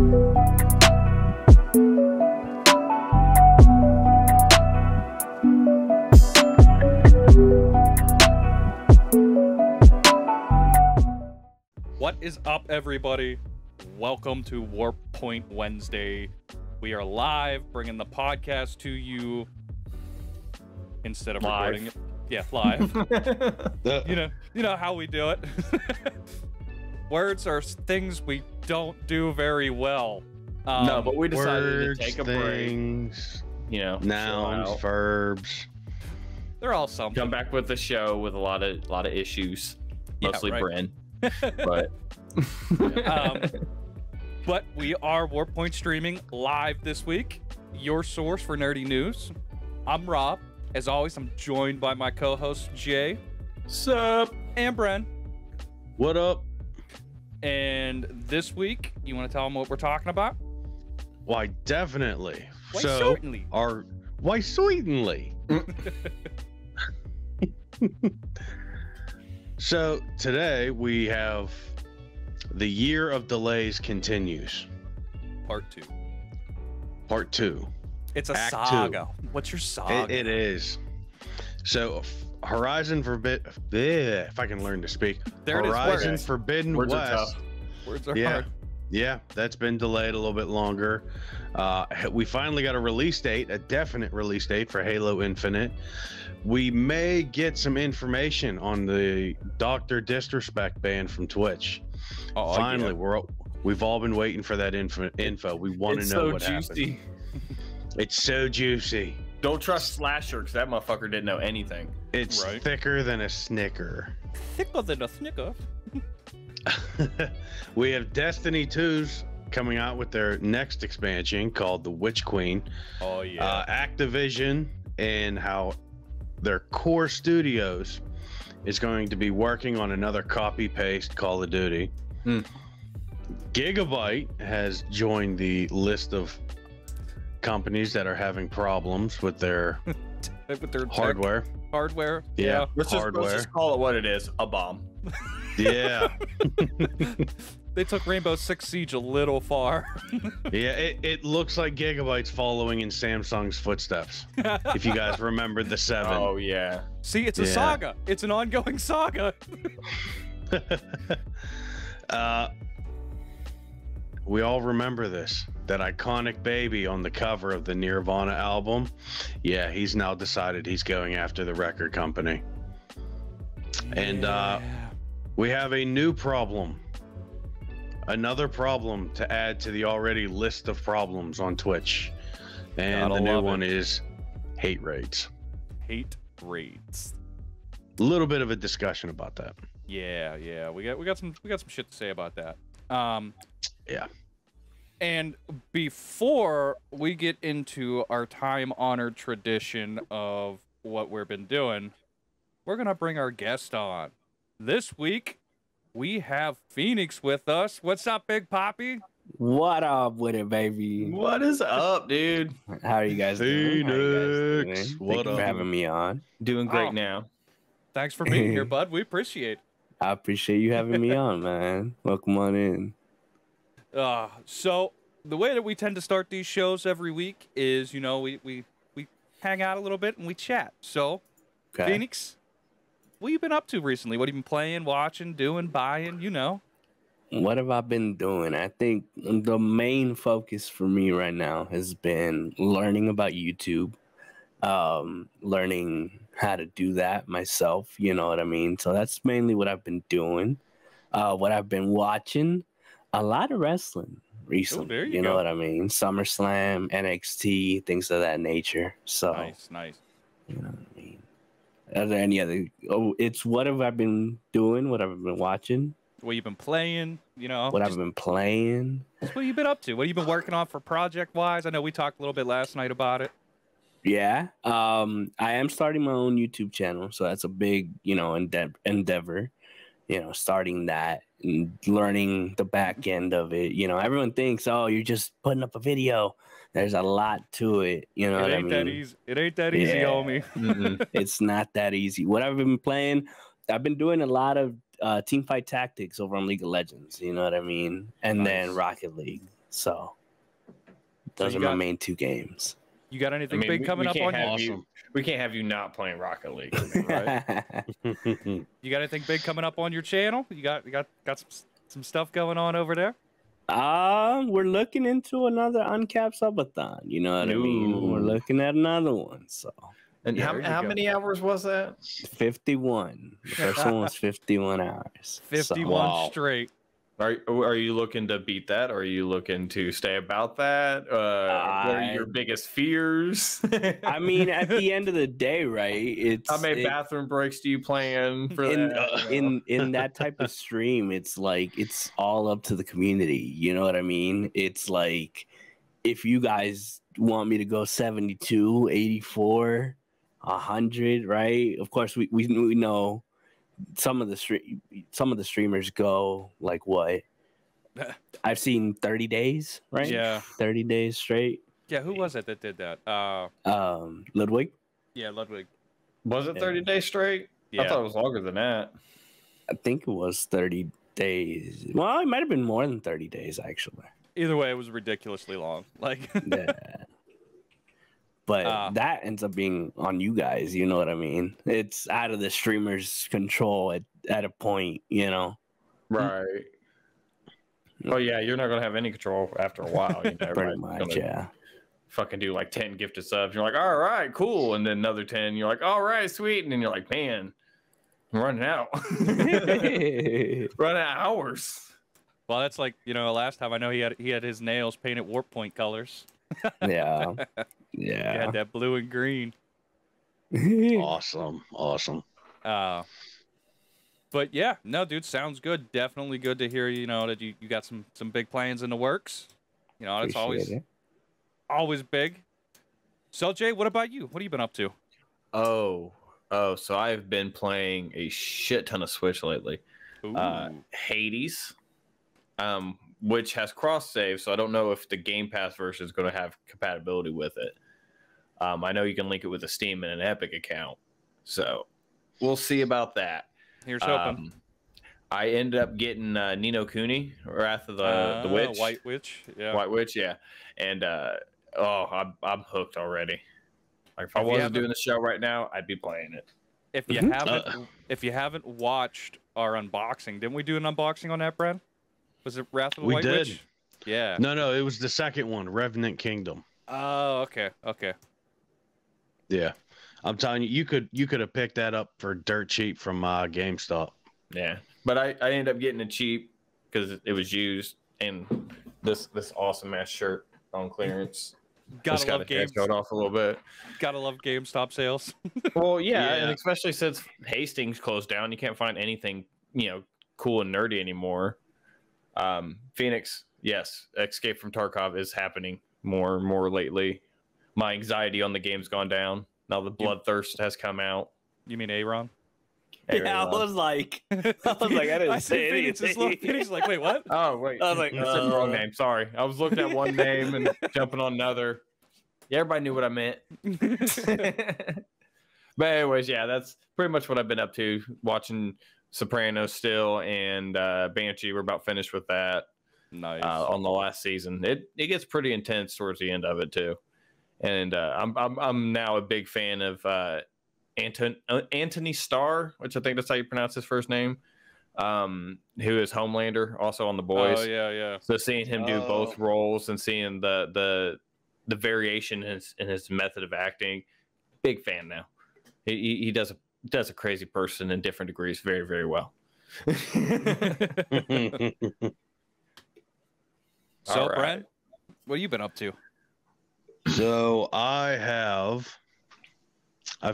What is up, everybody? Welcome to Warp Point Wednesday. We are live, bringing the podcast to you instead of recording it. Yeah, live. You know how we do it. Words are things we don't do very well. No, but we decided words, to take a things, break. You know, nouns, verbs. They're all something. Come back with the show with a lot of issues, mostly right. Bryn. But but we are Warp Point streaming live this week. Your source for nerdy news. I'm Rob. As always, I'm joined by my co-host Jay. Sup? And Bren. What up? And this week, you want to tell them what we're talking about? Why, definitely. Why, so, certainly. Why, certainly. So, today we have the year of delays continues. Part 2. Part 2. It's a Act saga. What's your saga? It is. So, Horizon Forbidden... If I can learn to speak. There it is. Horizon Forbidden Words are West. tough. Words are Yeah. hard. Yeah, that's been delayed a little bit longer. We finally got a release date, a definite release date for Halo Infinite. We may get some information on the Dr. Disrespect ban from Twitch. Oh, Finally, yeah. we've all been waiting for that info. We want to know what happened. It's so juicy. Don't trust Slasher because that motherfucker didn't know anything. It's Right. thicker than a Snicker. Thicker than a Snicker. We have Destiny 2's coming out with their next expansion called the Witch Queen. Oh, yeah. Activision and how their core studios is going to be working on another copy-paste Call of Duty. Gigabyte has joined the list of companies that are having problems with their With their hardware. Hardware. Yeah, Let's just call it what it is, a bomb. Yeah. They took Rainbow Six Siege a little far. Yeah, it looks like Gigabyte's following in Samsung's footsteps. If you guys remember the 7. Oh, yeah. See, it's a saga. It's an ongoing saga. We all remember this. That iconic baby on the cover of the Nirvana album. Yeah, he's now decided he's going after the record company. And we have a new problem. Another problem to add to the already list of problems on Twitch. And the new one is hate raids. Hate raids. A little bit of a discussion about that. Yeah. We got some shit to say about that. Yeah. And before we get into our time-honored tradition of what we've been doing, we're gonna bring our guest on. This week, we have Phoenix with us. What's up, Big Poppy? What up with it, baby? What is up, dude? How are you guys doing? Phoenix, what Thank you up? for having me on. Doing great Oh. now. Thanks for being here, bud. We appreciate it. I appreciate you having me on, man. Welcome on in. So the way that we tend to start these shows every week is, we hang out a little bit and we chat. So, Okay. Phoenix, what you been up to recently? What have you been playing, watching, doing, buying? What have I been doing? I think the main focus for me right now has been learning about YouTube, learning how to do that myself. You know what I mean? So that's mainly what I've been doing. What I've been watching, a lot of wrestling recently. there you you know go. what I mean? SummerSlam, NXT, things of that nature. So Nice. you know what I mean? Are there any other? Oh, it's what have I been doing? What have I been watching? What you been playing? What I've been playing? What you been up to? What have you been working on for project-wise? I know we talked a little bit last night about it. Yeah. I am starting my own YouTube channel, so that's a big, endeavor. Starting that and learning the back end of it. Everyone thinks, oh, you're just putting up a video. There's a lot to it. You know what I mean? That easy. It ain't that easy, homie. It's not that easy. What I've been playing, I've been doing a lot of team fight tactics over on League of Legends. You know what I mean? And then Rocket League. So those are my main 2 games. You got anything big coming up on Awesome. We can't have you not playing Rocket League, right? You got anything big coming up on your channel? You got some stuff going on over there? We're looking into another uncapped subathon. You know what I mean? We're looking at another one. So. And how many hours was that? 51. The first one was 51 hours. 51 straight. Are you looking to beat that? Or are you looking to stay about that? What are your biggest fears? I mean, at the end of the day, right? It's how many bathroom breaks do you plan for that? In that type of stream, it's like it's all up to the community. You know what I mean? It's like if you guys want me to go 72, 84, 100, right? Of course, we know. Some of the streamers go like what? I've seen 30 days, right? Yeah, 30 days straight. Yeah, who was it that did that? Ludwig. Yeah, Ludwig. Was it 30 days straight? Yeah. I thought it was longer than that. I think it was 30 days. Well, it might have been more than 30 days actually. Either way, it was ridiculously long. Like, yeah. But that ends up being on you guys. You know what I mean? It's out of the streamer's control at a point, you know? Right. Well, yeah, you're not going to have any control after a while. You know, pretty much, yeah. Fucking do like 10 gifted subs. You're like, all right, cool. And then another 10, you're like, all right, sweet. And then you're like, man, I'm running out. Running out of hours. Well, that's like, last time I know he had his nails painted warp point colors. Yeah. He had that blue and green. Awesome. But yeah, no, dude, sounds good. Definitely good to hear, that you got some big plans in the works. It's always big. So Jay, what about you? What have you been up to? Oh, so I've been playing a shit ton of Switch lately. Hades, which has cross save, so I don't know if the Game Pass version is going to have compatibility with it. I know you can link it with a Steam and an Epic account, so we'll see about that. Here's hoping. I ended up getting Ni no Kuni, Wrath of the Witch, White Witch, yeah, White Witch, yeah, and I'm hooked already. Like if I wasn't doing the show right now, I'd be playing it. If you haven't watched our unboxing, didn't we do an unboxing on that, Brad? Was it Wrath of the White Witch? Yeah. No, it was the second one, Revenant Kingdom. Oh, okay. Yeah, I'm telling you, you could have picked that up for dirt cheap from GameStop. Yeah, but I ended up getting it cheap because it was used, and this awesome ass shirt on clearance. Gotta love GameStop off a little bit. Gotta love GameStop sales. Well, yeah, and especially since Hastings closed down, you can't find anything cool and nerdy anymore. Phoenix, yes, Escape from Tarkov is happening more and more lately. My anxiety on the game's gone down. Now the Bloodthirst has come out. You mean Aaron? Yeah, I was like, I didn't say anything. Phoenix is like, wait, what? Oh, wait. I was like, I said the wrong name. Sorry. I was looking at one name and jumping on another. Yeah, everybody knew what I meant. But anyways, yeah, that's pretty much what I've been up to. Watching Sopranos still, and Banshee. We're about finished with that. Nice. On the last season, it gets pretty intense towards the end of it too. And I'm now a big fan of Anthony Starr, which I think that's how you pronounce his first name. Who is Homelander, also on The Boys. Oh yeah. So seeing him do both roles and seeing the variation in his method of acting, big fan now. He does a crazy person in different degrees very, very well. So, right. Brent, what have you been up to? So I've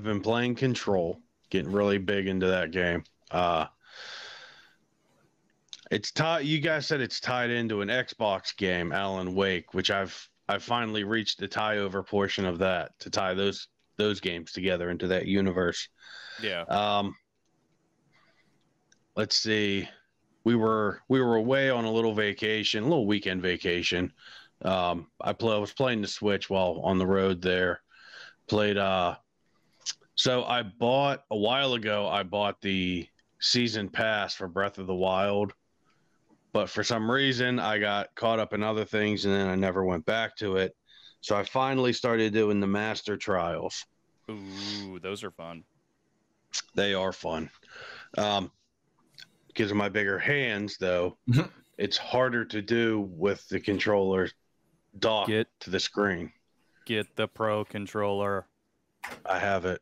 been playing Control, getting really big into that game. It's tied. You guys said it's tied into an Xbox game, Alan Wake, which I've finally reached the tie over portion of that to tie those games together into that universe. Yeah. Let's see. We were away on a little weekend vacation. I was playing the Switch while on the road there. Played. So I bought a while ago. I bought the season pass for Breath of the Wild, But for some reason, I got caught up in other things, and then I never went back to it. So I finally started doing the master trials. Ooh, those are fun. They are fun. Because of my bigger hands, though, it's harder to do with the controller docked to the screen. Get the Pro controller. I have it.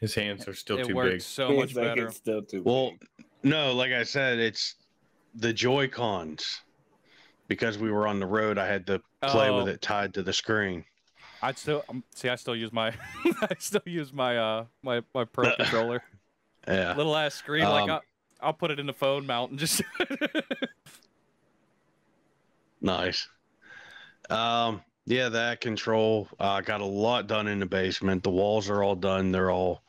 His hands are still too works big. so much better. It's still too Well, big. no, like I said, it's the Joy-Cons. Because we were on the road, I had to play with it tied to the screen. I still use my my Pro controller. Yeah. Little ass screen, like I'll put it in the phone mount and just. Nice. Yeah, that control. Got a lot done in the basement. The walls are all done. They're all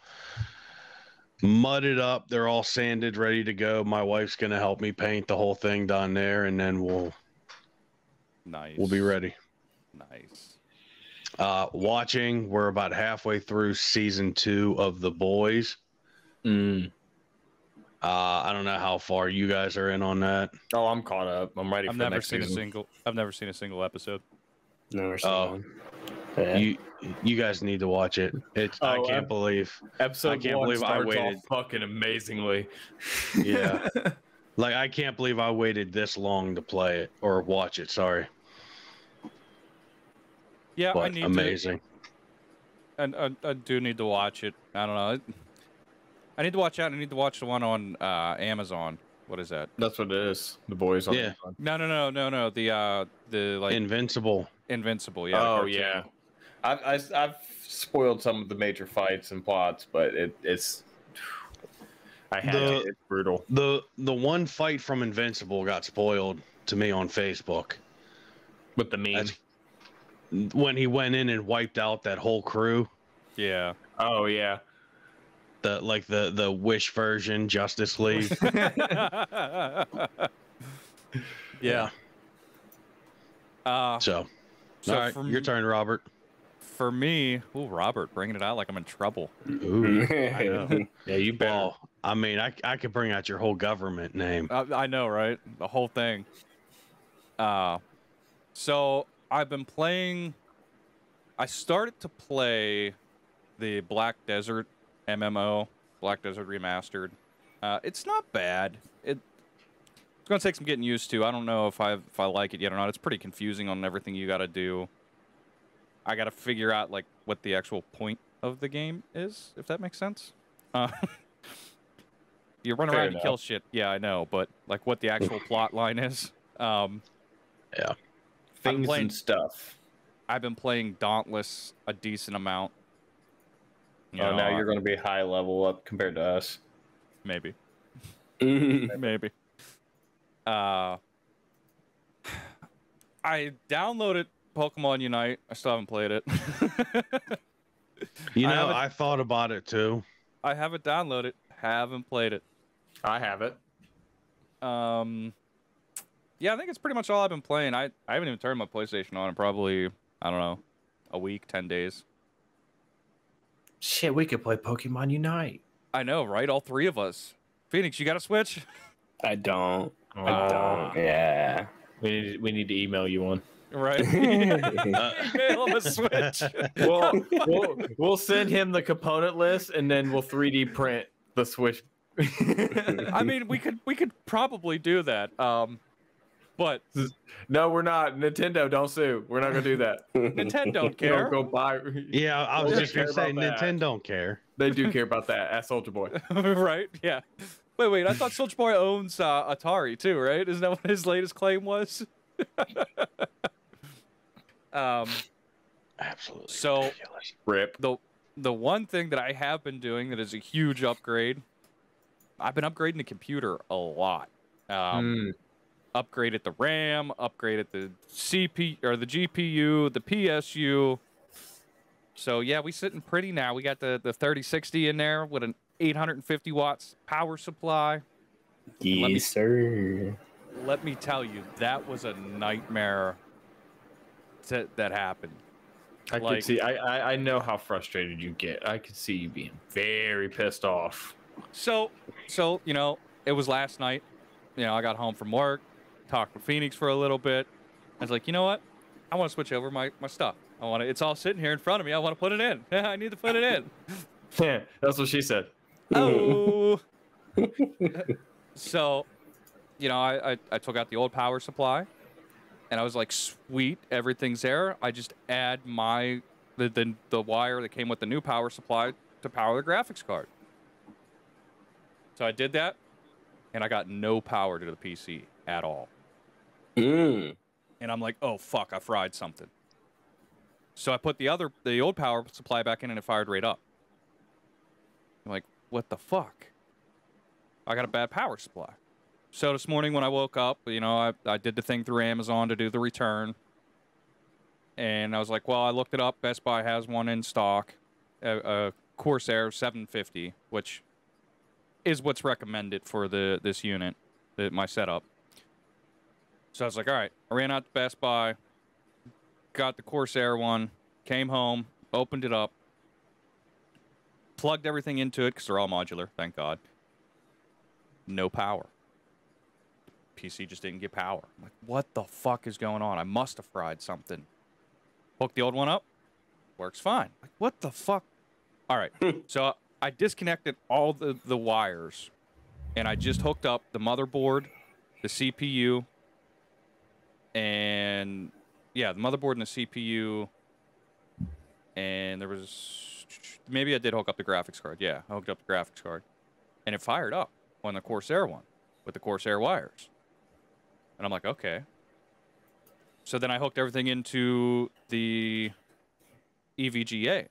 mudded up. They're all sanded, ready to go. My wife's gonna help me paint the whole thing down there, and then we'll be ready. Nice. Watching. We're about halfway through season 2 of The Boys. I don't know how far you guys are in on that. Oh, I'm caught up. I'm ready I've for never next seen season. I've never seen a single episode. Never seen one. Yeah. You guys need to watch it. It's I can't believe Episode I can't 1 believe I starts waited. off fucking amazingly. Yeah. Like I can't believe I waited this long to play it or watch it. Sorry. Yeah, But I need amazing. and I do need to watch it. I don't know. I need to watch out. I need to watch the one on Amazon. What is that? That's what it is. The Boys on Yeah. No. The like Invincible. Invincible. Yeah. Oh cartoon. yeah. I've spoiled some of the major fights and plots, but it's I had to. It's brutal. The one fight from Invincible got spoiled to me on Facebook. With the meme. That's when he went in and wiped out that whole crew. Yeah. Oh yeah. The Wish version, Justice League. Yeah. So So all right, your turn, Robert. For me, ooh, Robert, bringing it out like I'm in trouble. Ooh. I know. Yeah, you better. Well, I mean, I could bring out your whole government name. I know, right? The whole thing. So I've been playing. I started to play the Black Desert MMO, Black Desert Remastered. It's not bad. It's gonna take some getting used to. I don't know if I like it yet or not. It's pretty confusing on everything you got to do. I got to figure out like what the actual point of the game is, if that makes sense. You run around and kill shit. Yeah, I know, but like what the actual plot line is. Yeah. Things and stuff. I've been playing Dauntless a decent amount. Now you're going to be high level up compared to us. Maybe. Maybe. I downloaded Pokemon Unite. I still haven't played it. I thought about it too. I have it downloaded. Haven't played it. I have it. Yeah, I think it's pretty much all I've been playing. I haven't even turned my PlayStation on in probably, I don't know, a week, 10 days. Shit, we could play Pokemon Unite. I know, right? All three of us. Phoenix, you got a Switch? I don't. I don't. Yeah. We need to email you one. Right? Email him a Switch. We'll send him the component list, and then we'll 3D print the Switch. I mean, we could probably do that. But no, we're not. Nintendo, don't sue. We're not gonna do that. Nintendo don't care. Don't go buy. Yeah, I was just gonna say about that. Nintendo don't care. They do care about that. Ask Soldier Boy. Right? Yeah. Wait. I thought Soldier Boy owns Atari too, right? Isn't that what his latest claim was? Absolutely. So, ridiculous. Rip. The one thing that I have been doing that is a huge upgrade. I've been upgrading the computer a lot. Upgraded the RAM, upgraded the CPU or the GPU, the PSU. So yeah, we sitting pretty now. We got the 3060 in there with an 850 watts power supply. Yes, sir. Let me tell you, that was a nightmare that happened. I could see. I know how frustrated you get. I could see you being very pissed off. So it was last night. I got home from work, talked with Phoenix for a little bit. I was like, you know what? I want to switch over my stuff. It's all sitting here in front of me. I want to put it in. I need to put it in. Yeah, that's what she said. Oh. So, I took out the old power supply, and I was like, sweet, everything's there. I just add the wire that came with the new power supply to power the graphics card. So I did that, and I got no power to the PC at all. And I'm like, oh fuck, I fried something. So I put the old power supply back in, and it fired right up. I'm like, what the fuck? I got a bad power supply. So this morning when I woke up, I did the thing through Amazon to do the return. And I was like, well, I looked it up. Best Buy has one in stock, a Corsair 750, which is what's recommended for this unit, my setup. So I was like, all right. I ran out to Best Buy, got the Corsair one, came home, opened it up, plugged everything into it because they're all modular, thank God. No power. PC just didn't get power. I'm like, what the fuck is going on? I must have fried something. Hooked the old one up. Works fine. Like, what the fuck? All right. So I disconnected all the wires, and I just hooked up the motherboard, the CPU, and yeah, the motherboard and the CPU, and there was maybe I did hook up the graphics card. Yeah, I hooked up the graphics card, and it fired up on the Corsair one with the Corsair wires. And I'm like, okay. So then I hooked everything into the EVGA,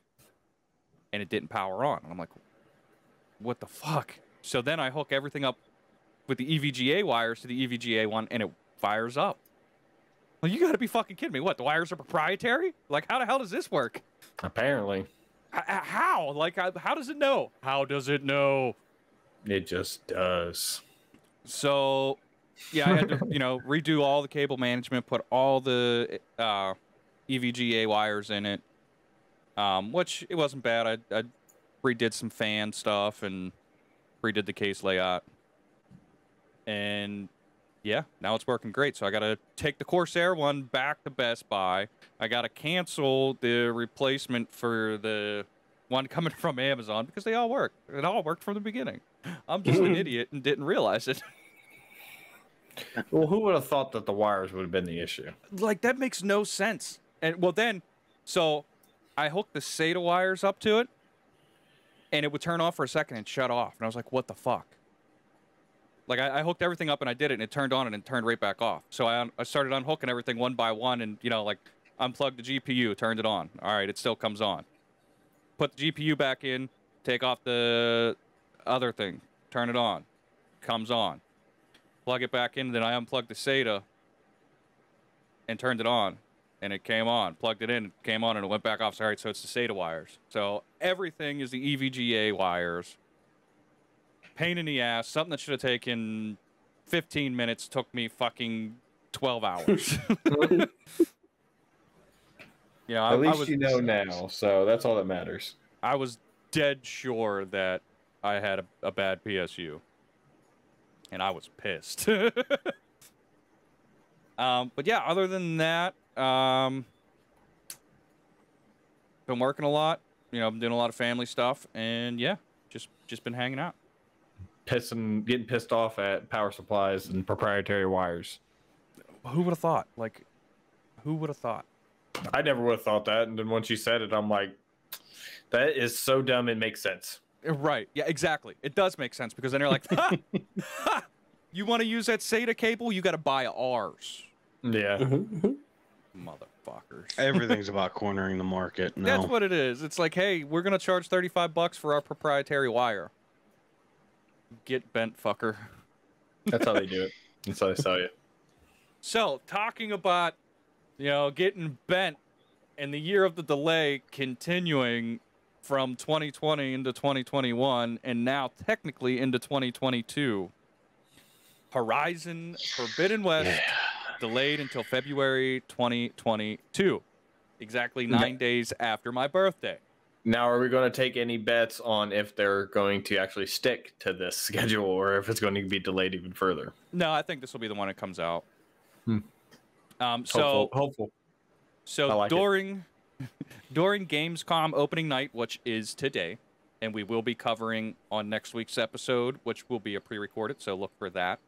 and it didn't power on. And I'm like, what the fuck? So then I hook everything up with the EVGA wires to the EVGA one, and it fires up. Well, you gotta be fucking kidding me. What, the wires are proprietary? Like, how the hell does this work? Apparently. How? Like, how does it know? How does it know? It just does. So, yeah, I had to, redo all the cable management, put all the EVGA wires in it, which it wasn't bad. I redid some fan stuff and redid the case layout. And, yeah, now it's working great. So I got to take the Corsair one back to Best Buy. I got to cancel the replacement for the one coming from Amazon because they all work. It all worked from the beginning. I'm just an idiot and didn't realize it. Well, who would have thought that the wires would have been the issue? Like, that makes no sense. And, well, then, so I hooked the SATA wires up to it, and it would turn off for a second and shut off. And I was like, what the fuck? Like, I hooked everything up, and I did it, and it turned on, and it turned right back off. So I started unhooking everything one by one, and, like, unplugged the GPU, turned it on. All right, it still comes on. Put the GPU back in, take off the other thing, turn it on, comes on. Plug it back in, then I unplugged the SATA and turned it on, and it came on. Plugged it in, it came on, and it went back off. Sorry, so it's the SATA wires. So everything is the EVGA wires. Pain in the ass. Something that should have taken 15 minutes took me fucking 12 hours. At least you know now, so that's all that matters. I was dead sure that I had a bad PSU. And I was pissed. But yeah, other than that, been working a lot. Been doing a lot of family stuff, and yeah, just been hanging out. Getting pissed off at power supplies and proprietary wires. Who would have thought? Like, who would have thought? I never would have thought that, and then once you said it, I'm like, that is so dumb. It makes sense. Right. Yeah, exactly. It does make sense because then you're like, ha! Ha! You want to use that SATA cable? You got to buy ours. Yeah. Motherfuckers. Everything's about cornering the market. No. That's what it is. It's like, hey, we're going to charge $35 for our proprietary wire. Get bent, fucker. That's how they do it. That's how they sell you. So, talking about, getting bent and the year of the delay continuing from 2020 into 2021 and now technically into 2022. Horizon Forbidden West delayed until February 2022. Exactly 9 days after my birthday. Now, are we going to take any bets on if they're going to actually stick to this schedule or if it's going to be delayed even further? No, I think this will be the one that comes out. Hopeful. So like during Gamescom opening night, which is today, and we will be covering on next week's episode, which will be a pre-recorded, so look for that.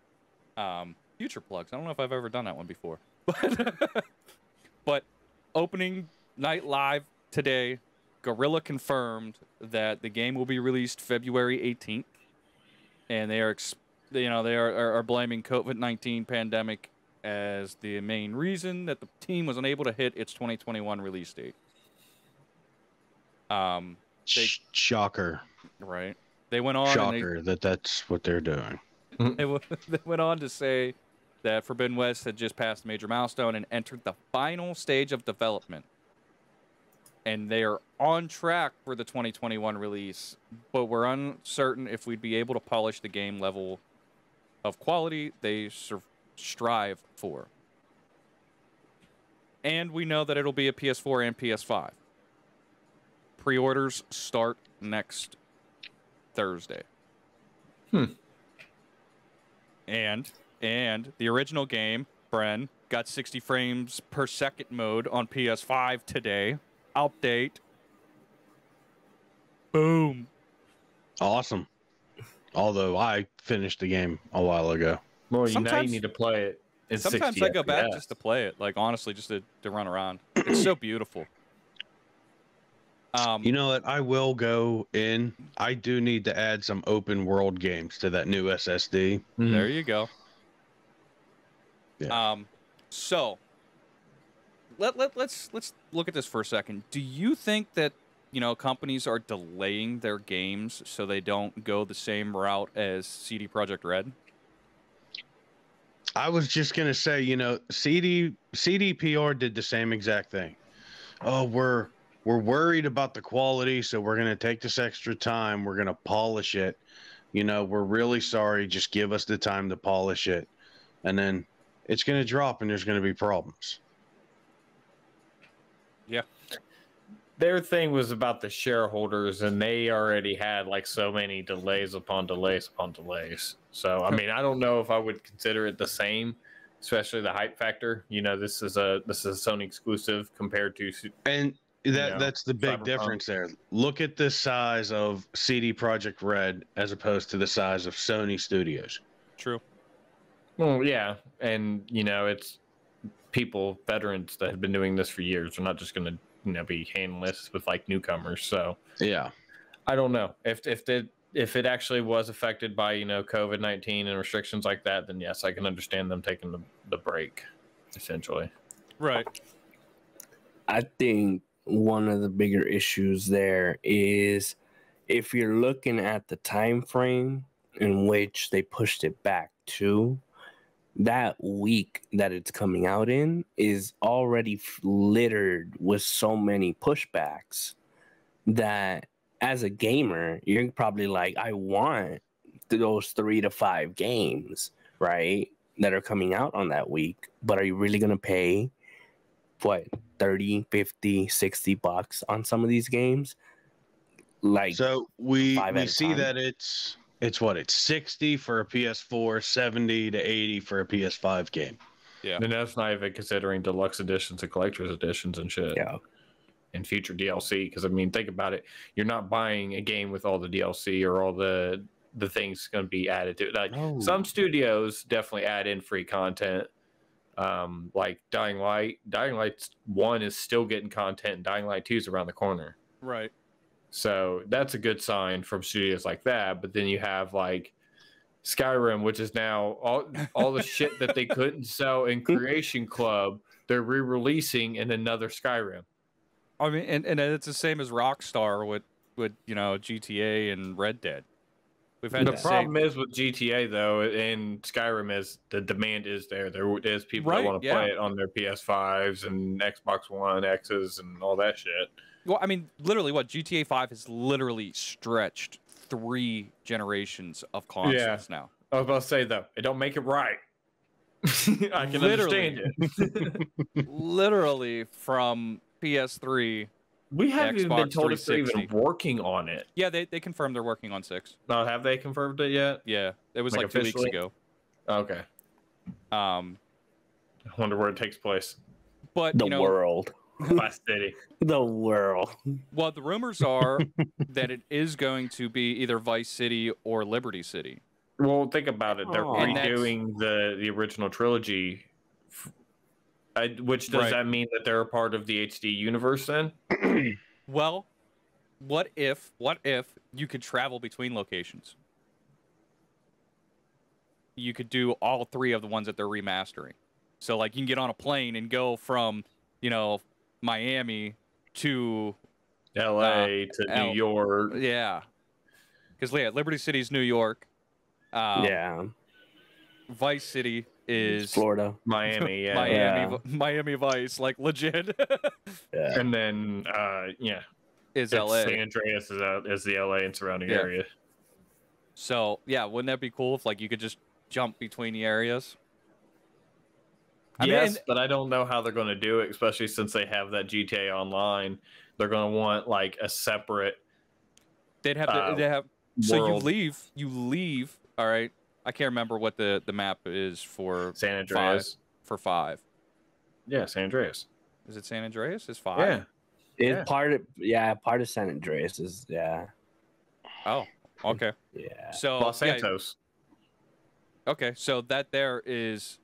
Future plugs. I don't know if I've ever done that one before. But opening night live today, Guerrilla confirmed that the game will be released February 18th, and they are blaming COVID-19 pandemic as the main reason that the team was unable to hit its 2021 release date. Shocker. Right. They went on. Shocker that's what they're doing. They went on to say that Forbidden West had just passed a major milestone and entered the final stage of development. And they are on track for the 2021 release, but we're uncertain if we'd be able to polish the game level of quality they strive for. And we know that it'll be a PS4 and PS5. Pre-orders start next Thursday. And the original game, Bren, got 60 frames per second mode on PS5 today. Update. Boom. Awesome. Although I finished the game a while ago. Well, now you need to play it. It's sometimes I go back just to play it. Like, honestly, just to run around. It's so beautiful. You know what? I will go in. I do need to add some open world games to that new SSD. There you go. Yeah. So let's look at this for a second. Do you think that, companies are delaying their games so they don't go the same route as CD Projekt Red? I was just gonna say, CDPR did the same exact thing. Oh, we're worried about the quality, so we're gonna take this extra time. We're gonna polish it. We're really sorry. Just give us the time to polish it, and then it's gonna drop, and there's gonna be problems. Yeah. Their thing was about the shareholders, and they already had like so many delays upon delays upon delays. So, I mean, I don't know if I would consider it the same, especially the hype factor. This is a Sony exclusive compared to that's the big Cyberpunk. difference there. Look at the size of CD Projekt Red as opposed to the size of Sony Studios. True. Well, yeah, and it's people, veterans that have been doing this for years. They're not just going to be handling this with like newcomers. So yeah, I don't know if it actually was affected by COVID-19 and restrictions like that. Then yes, I can understand them taking the break, essentially. Right. I think one of the bigger issues there is if you're looking at the time frame in which they pushed it back to, that week that it's coming out in is already littered with so many pushbacks that as a gamer, you're probably like, I want those 3 to 5 games, right, that are coming out on that week. But are you really going to pay, what, 30, 50, 60 bucks on some of these games? Like, so we see time. that it's 60 for a PS4, 70 to 80 for a PS5 game. Yeah. And that's not even considering deluxe editions and collector's editions and shit. Yeah. And future DLC. Because, I mean, think about it. You're not buying a game with all the DLC or all the things going to be added to it. Like, some studios definitely add in free content. Like Dying Light. Dying Light 1 is still getting content, and Dying Light 2 is around the corner. Right. So that's a good sign from studios like that. But then you have like Skyrim, which is now all the shit that they couldn't sell in Creation Club, they're re-releasing in another Skyrim. I mean, and it's the same as Rockstar with GTA and Red Dead. We've had the problem is with GTA though, and Skyrim is the demand is there. There is people that want to play it on their PS5s and Xbox One X's and all that shit. Well, I mean, literally, GTA 5 has literally stretched 3 generations of consoles now. I was about to say, though, it don't make it right. I can understand it. Literally, from PS3 We haven't even been Xbox told if they're 360. even working on it. Yeah, they confirmed they're working on 6. No, have they confirmed it yet? Yeah, it was like 2 weeks officially? ago. Okay. I wonder where it takes place. But The world. My city. The world. well, the rumors are that it is going to be either Vice City or Liberty City. Well, think about it. They're And redoing the original trilogy. Which does that mean that they're a part of the HD universe then? Well, what if you could travel between locations? You could do all 3 of the ones that they're remastering. So like you can get on a plane and go from, Miami to LA to New York. Yeah. Because Liberty City's New York. Yeah. Vice City is Florida. Miami, yeah. Miami Vice, like legit. Yeah. And then is LA. San Andreas is the LA and surrounding area. So yeah, wouldn't that be cool if like you could just jump between the areas? I mean, but I don't know how they're going to do it, especially since they have that GTA Online. They're going to want like a separate. They'd have to. They have. So world. you leave. All right. I can't remember what the map is for San Andreas. 5. Yeah, San Andreas. Is it San Andreas? Is 5? Yeah. It's part of San Andreas is Oh, okay. Yeah. So Los Santos. Okay, so that there is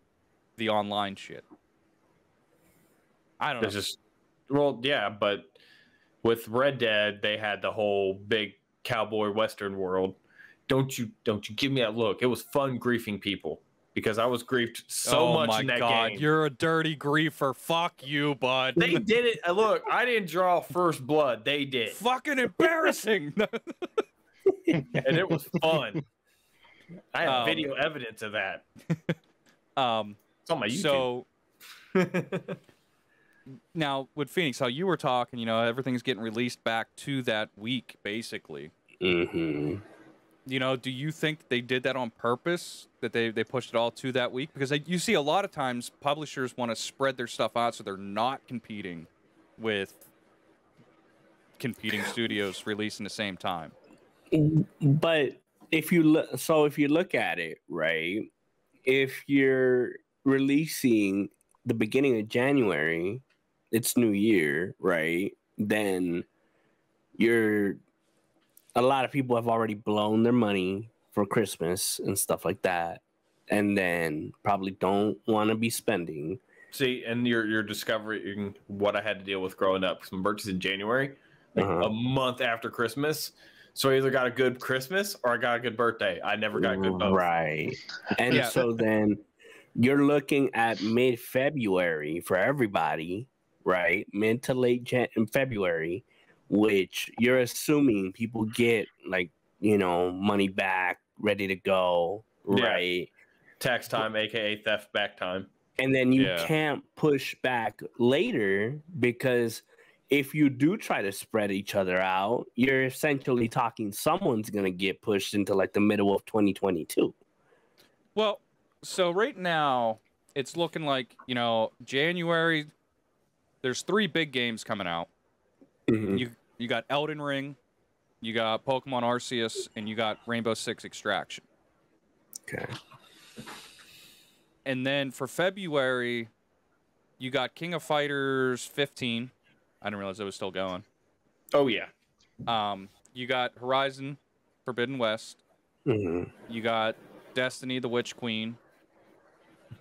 the online shit. I don't know. It's just but with Red Dead, they had the whole big cowboy western world. Don't you give me that look. It was fun griefing people because I was griefed so much in that game. You're a dirty griefer. Fuck you, bud. They did it. Look, I didn't draw first blood. They did. Fucking embarrassing. And it was fun. I have video evidence of that. It's on my YouTube. So now with Phoenix, how you were talking, everything's getting released back to that week, basically. Mm-hmm. Do you think they did that on purpose? That they pushed it all to that week? Because you see a lot of times publishers want to spread their stuff out so they're not competing with competing studios releasing the same time. But if you look at it, right? If you're releasing the beginning of January, it's New Year, right? Then a lot of people have already blown their money for Christmas and stuff like that, and then probably don't want to be spending. See, and you're discovering what I had to deal with growing up. Because my birthday's in January, a month after Christmas. So I either got a good Christmas or I got a good birthday. I never got a good both. Right. And so then you're looking at mid-February for everybody, right? Mid to late February, which you're assuming people get money back, ready to go, right? Tax time, aka theft back time. And then you can't push back later because if you do try to spread each other out, you're essentially talking someone's going to get pushed into like the middle of 2022. Well, so right now it's looking like, January, there's 3 big games coming out. Mm-hmm. You got Elden Ring, you got Pokemon Arceus, and you got Rainbow Six Extraction. Okay. And then for February, you got King of Fighters 15. I didn't realize it was still going. Oh, yeah. You got Horizon Forbidden West. Mm-hmm. You got Destiny the Witch Queen.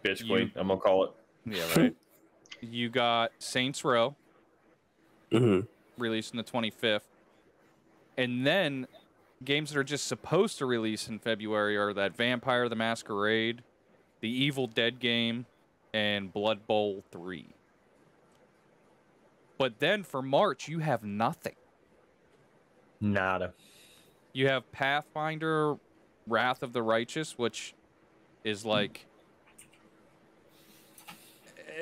Bitch Queen, I'm going to call it. Yeah, right. You got Saints Row. Mm-hmm. Releasing the 25th. And then games that are just supposed to release in February are that Vampire the Masquerade, the Evil Dead game, and Blood Bowl 3. But then for March, you have nothing. Nada. You have Pathfinder Wrath of the Righteous, which is like...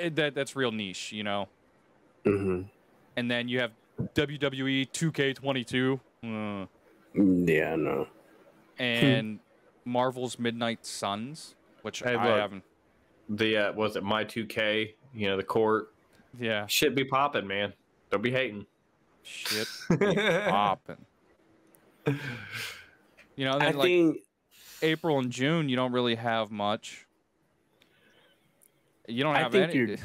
That's real niche, Mm-hmm. And then you have WWE 2K22. Yeah, no. And Marvel's Midnight Suns, which I haven't. The was it My 2K? The court. Yeah. Shit be popping, man. Don't be hating. Shit be poppin'. You know, and then I think April and June, you don't really have much. You don't have any.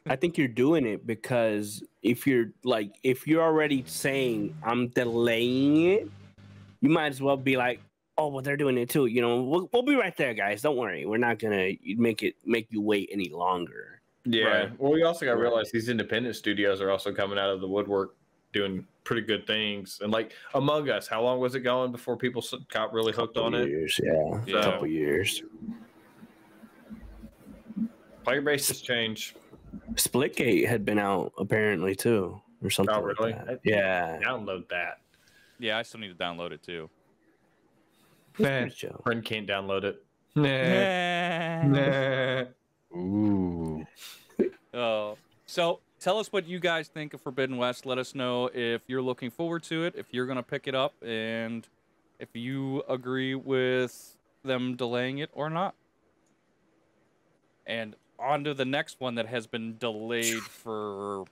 I think you're doing it because if you're already saying I'm delaying it, you might as well be like, oh, well, they're doing it too. You know, we'll be right there, guys. Don't worry. We're not gonna make you wait any longer. Yeah. Right. Well, we also got to realize these independent studios are also coming out of the woodwork doing pretty good things. And like Among Us, how long was it going before people got really hooked on it? Yeah, Yeah. a couple years. Player bases change. Splitgate had been out apparently too, or something. Oh, really? Like that. Yeah. Download that. Yeah, I still need to download it too. Friend can't download it. Ooh. So tell us what you guys think of Forbidden West. Let us know if you're looking forward to it, if you're gonna pick it up, and if you agree with them delaying it or not. And on to the next one that has been delayed for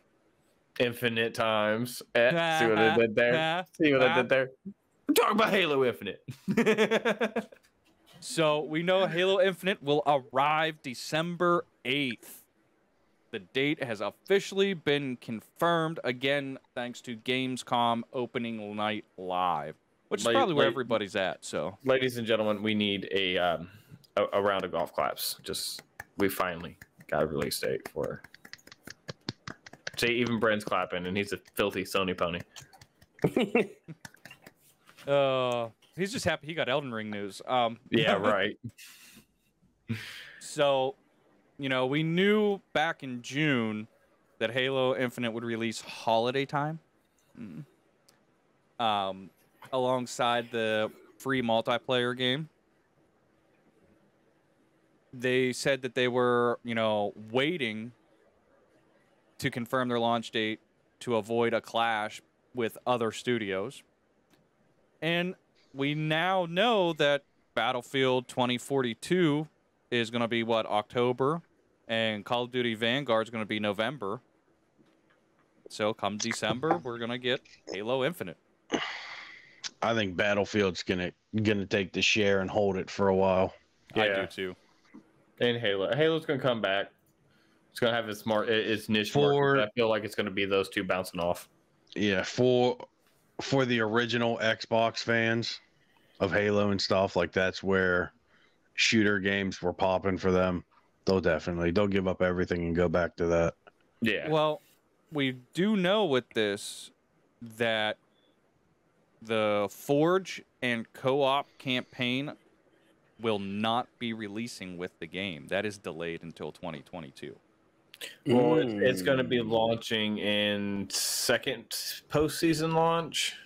infinite times. See what I did there? See what I did there? We're talking about Halo Infinite. So we know Halo Infinite will arrive December 8th. The date has officially been confirmed, again, thanks to Gamescom opening night live, which is probably where everybody's at. So, ladies and gentlemen, we need a round of golf claps. We finally got a release date for her. See, even Brent's clapping, and he's a filthy Sony pony. He's just happy he got Elden Ring news. Yeah, right. So, you know, we knew back in June that Halo Infinite would release holiday time, alongside the free multiplayer game. They said that they were, you know, waiting to confirm their launch date to avoid a clash with other studios. And we now know that Battlefield 2042 is going to be, October, and Call of Duty Vanguard is going to be November. So come December, we're going to get Halo Infinite. I think Battlefield's gonna take the share and hold it for a while. Yeah. I do too. And Halo's going to come back. It's going to have its niche market. I feel like it's going to be those two bouncing off. Yeah, for the original Xbox fans of Halo and stuff, like that's where shooter games were popping for them. They'll give up everything and go back to that. Yeah. Well, we do know with this that the Forge and co-op campaign will not be releasing with the game. That is delayed until 2022. Well, it's going to be launching in second postseason launch,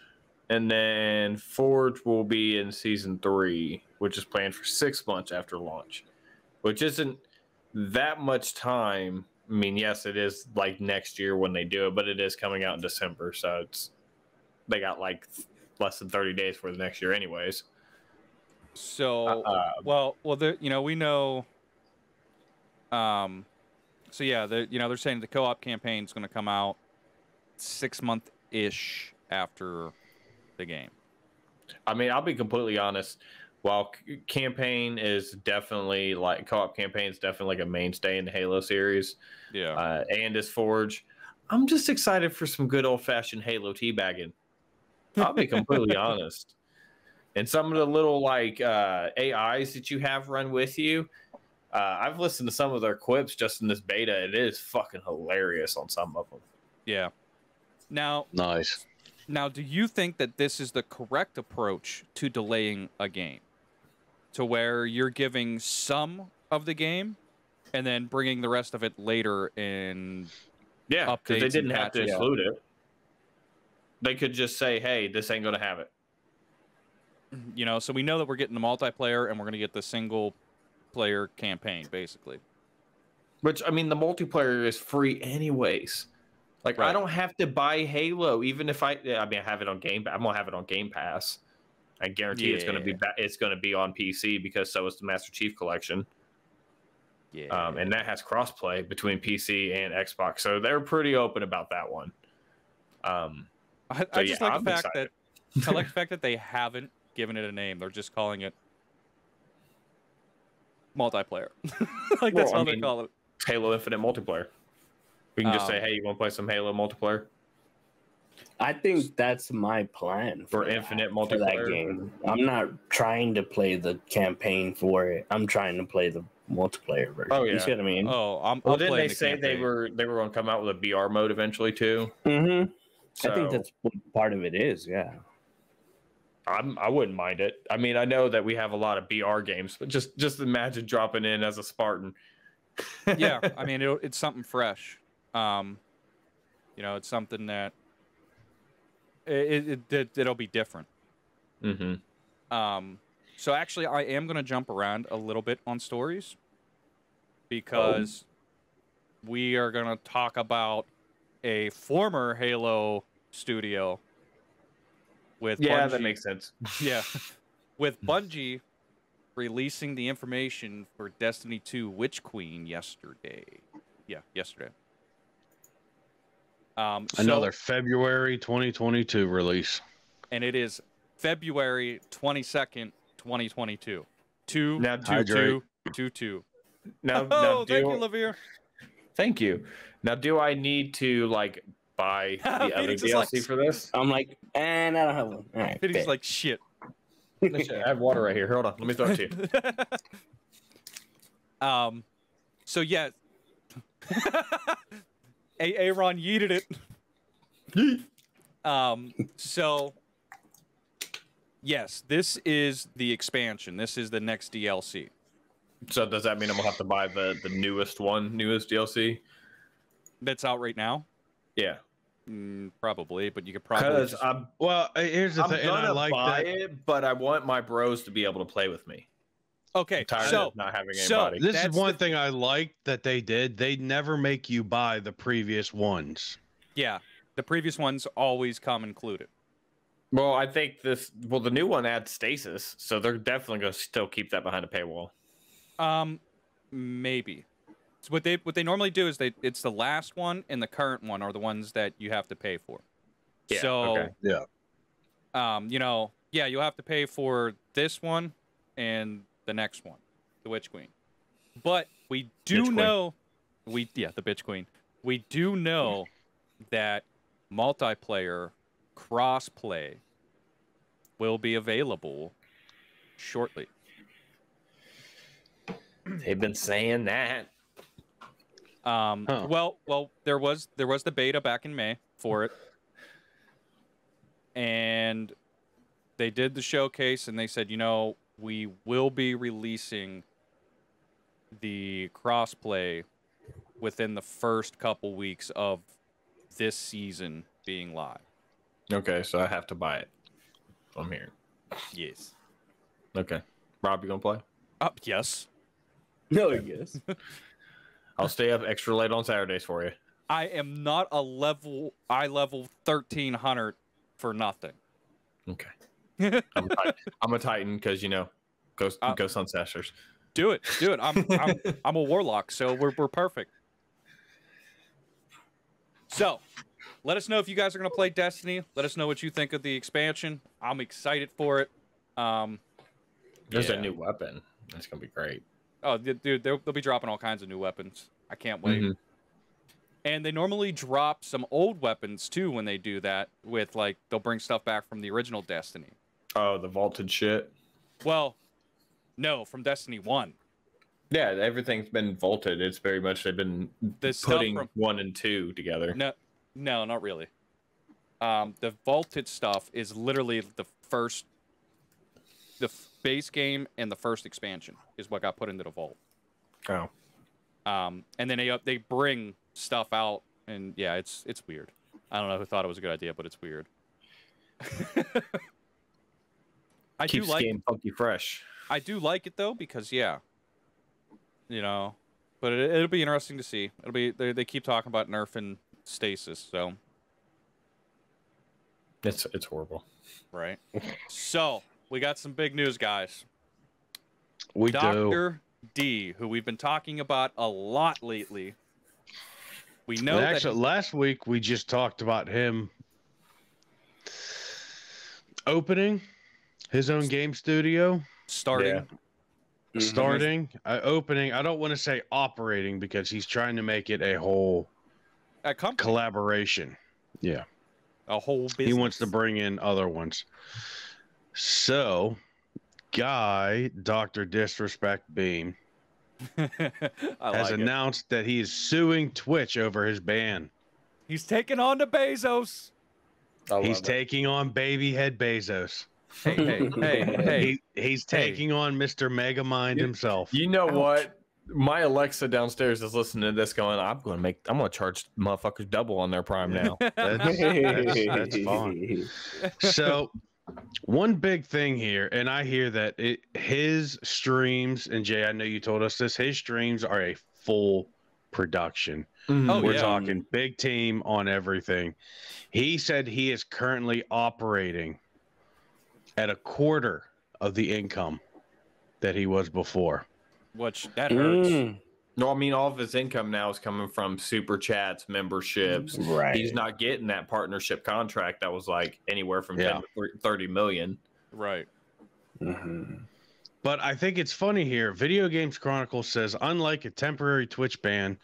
and then Forge will be in season 3, which is planned for 6 months after launch, which isn't that much time. I mean, yes, it is like next year when they do it, but it is coming out in December, so they got like less than 30 days for the next year, anyways. So, we know. So yeah, they're saying the co-op campaign is going to come out 6 month-ish after the game. I mean, I'll be completely honest. While campaign is definitely co-op campaign is definitely like a mainstay in the Halo series. Yeah. And is Forge. I'm just excited for some good old-fashioned Halo teabagging. I'll be completely honest. And some of the little AIs that you have run with you, I've listened to some of their quips just in this beta. It is fucking hilarious on some of them. Yeah. Now, nice. Now, do you think that this is the correct approach to delaying a game? To where you're giving some of the game and then bringing the rest of it later in updates? Because they didn't have to include it. They could just say, hey, this ain't going to have it. You know, so we know that we're getting the multiplayer and we're going to get the single player campaign, basically. Which, I mean, the multiplayer is free anyways. Right. I don't have to buy Halo, even if I have it on Game. I'm gonna have it on Game Pass. I guarantee it's gonna be on PC because so is the Master Chief Collection. Yeah. And that has crossplay between PC and Xbox, so they're pretty open about that one. I just like the fact that I like the fact that they haven't given it a name. They're just calling it multiplayer. Like that's how they call it. Halo Infinite multiplayer. We can just say, "Hey, you want to play some Halo multiplayer?" I think that's my plan for Infinite multiplayer. For that game. I'm not trying to play the campaign for it. I'm trying to play the multiplayer version. Oh yeah, you see what I mean? Oh, well, didn't they say they were going to come out with a VR mode eventually too? Mm-hmm. So, I think that's what part of it is. Yeah. I wouldn't mind it. I mean, I know that we have a lot of BR games, but just imagine dropping in as a Spartan. Yeah, I mean, it's something fresh. You know, it's something that it'll be different. Mm-hmm. So actually, I am gonna jump around a little bit on stories because we are gonna talk about a former Halo studio. With Bungie, that makes sense. Yeah, with Bungie releasing the information for Destiny 2 Witch Queen yesterday. Yeah, yesterday. Another February 2022 release. And it is February 22nd, 2022. 2 now 2 2 2. Now, thank you, Lavere. Thank you. Now, do I need to like buy the other DLC for this? I'm like, and I don't have one. All right, He's like, shit. I have water right here. Hold on, let me throw it to you. So yeah, Aaron yeeted it. So yes, this is the expansion. This is the next DLC. So does that mean I'm gonna have to buy the newest DLC that's out right now? Yeah. Probably, but you could probably. Because here's the thing. I'm gonna buy it, but I want my bros to be able to play with me. Okay, so not having anybody. This is one thing I like that they did. They never make you buy the previous ones. Yeah, the previous ones always come included. Well, I think the new one adds stasis, so they're definitely gonna still keep that behind a paywall. Maybe. So what they normally do is it's the last one and the current one are the ones that you have to pay for. Yeah, so okay. Yeah. you know, yeah, you'll have to pay for this one and the next one, the Witch Queen. But we do know the Bitch Queen. We do know that multiplayer crossplay will be available shortly. They've been saying that. Well, there was the beta back in May for it, and they did the showcase, and they said, you know, we will be releasing the crossplay within the first couple weeks of this season being live. Okay, so I have to buy it. I'm here. Yes. Okay, Rob, you gonna play? Yes. No, yes. I'll stay up extra late on Saturdays for you. I am not a level 1300 for nothing. Okay. I'm a Titan because you know, go Suncestors. Do it. I'm a warlock, so we're perfect. So, let us know if you guys are gonna play Destiny. Let us know what you think of the expansion. I'm excited for it. There's a new weapon. That's gonna be great. Oh, dude, they'll be dropping all kinds of new weapons. I can't wait. Mm-hmm. And they normally drop some old weapons, too, when they do that. With, like, they'll bring stuff back from the original Destiny. Oh, the vaulted shit? Well, no, from Destiny 1. Yeah, everything's been vaulted. It's very much, they've been putting 1 and 2 together. No, not really. The vaulted stuff is literally the base game and the first expansion is what got put into the vault. Oh. And then they bring stuff out, and yeah, it's weird. I don't know who thought it was a good idea, but it's weird. Keeps the game funky fresh. I do like it though because you know, but it'll be interesting to see. It'll be they keep talking about nerfing stasis, so it's horrible, right? So we got some big news, guys. We do. Dr. D, who we've been talking about a lot lately. We know last week we just talked about him opening his own game studio. Starting. Yeah. Starting, opening. I don't want to say operating because he's trying to make it a whole collaboration. Yeah. A whole business. He wants to bring in other ones. So, Guy, Dr. Disrespect Beam, has announced that he is suing Twitch over his ban. He's taking on the Bezos. He's taking on baby head Bezos. Hey. He's taking on Mr. Megamind himself. You know what? My Alexa downstairs is listening to this going, I'm gonna charge motherfuckers double on their Prime now. That's fine. So one big thing here, and I hear that his streams, and Jay, I know you told us this, his streams are a full production. We're talking big team on everything. He said he is currently operating at a quarter of the income that he was before. Which that hurts. No, I mean, all of his income now is coming from super chats, memberships. Right. He's not getting that partnership contract that was like anywhere from 10 to 30 million. Right. But I think it's funny here. Video Games Chronicle says, unlike a temporary Twitch ban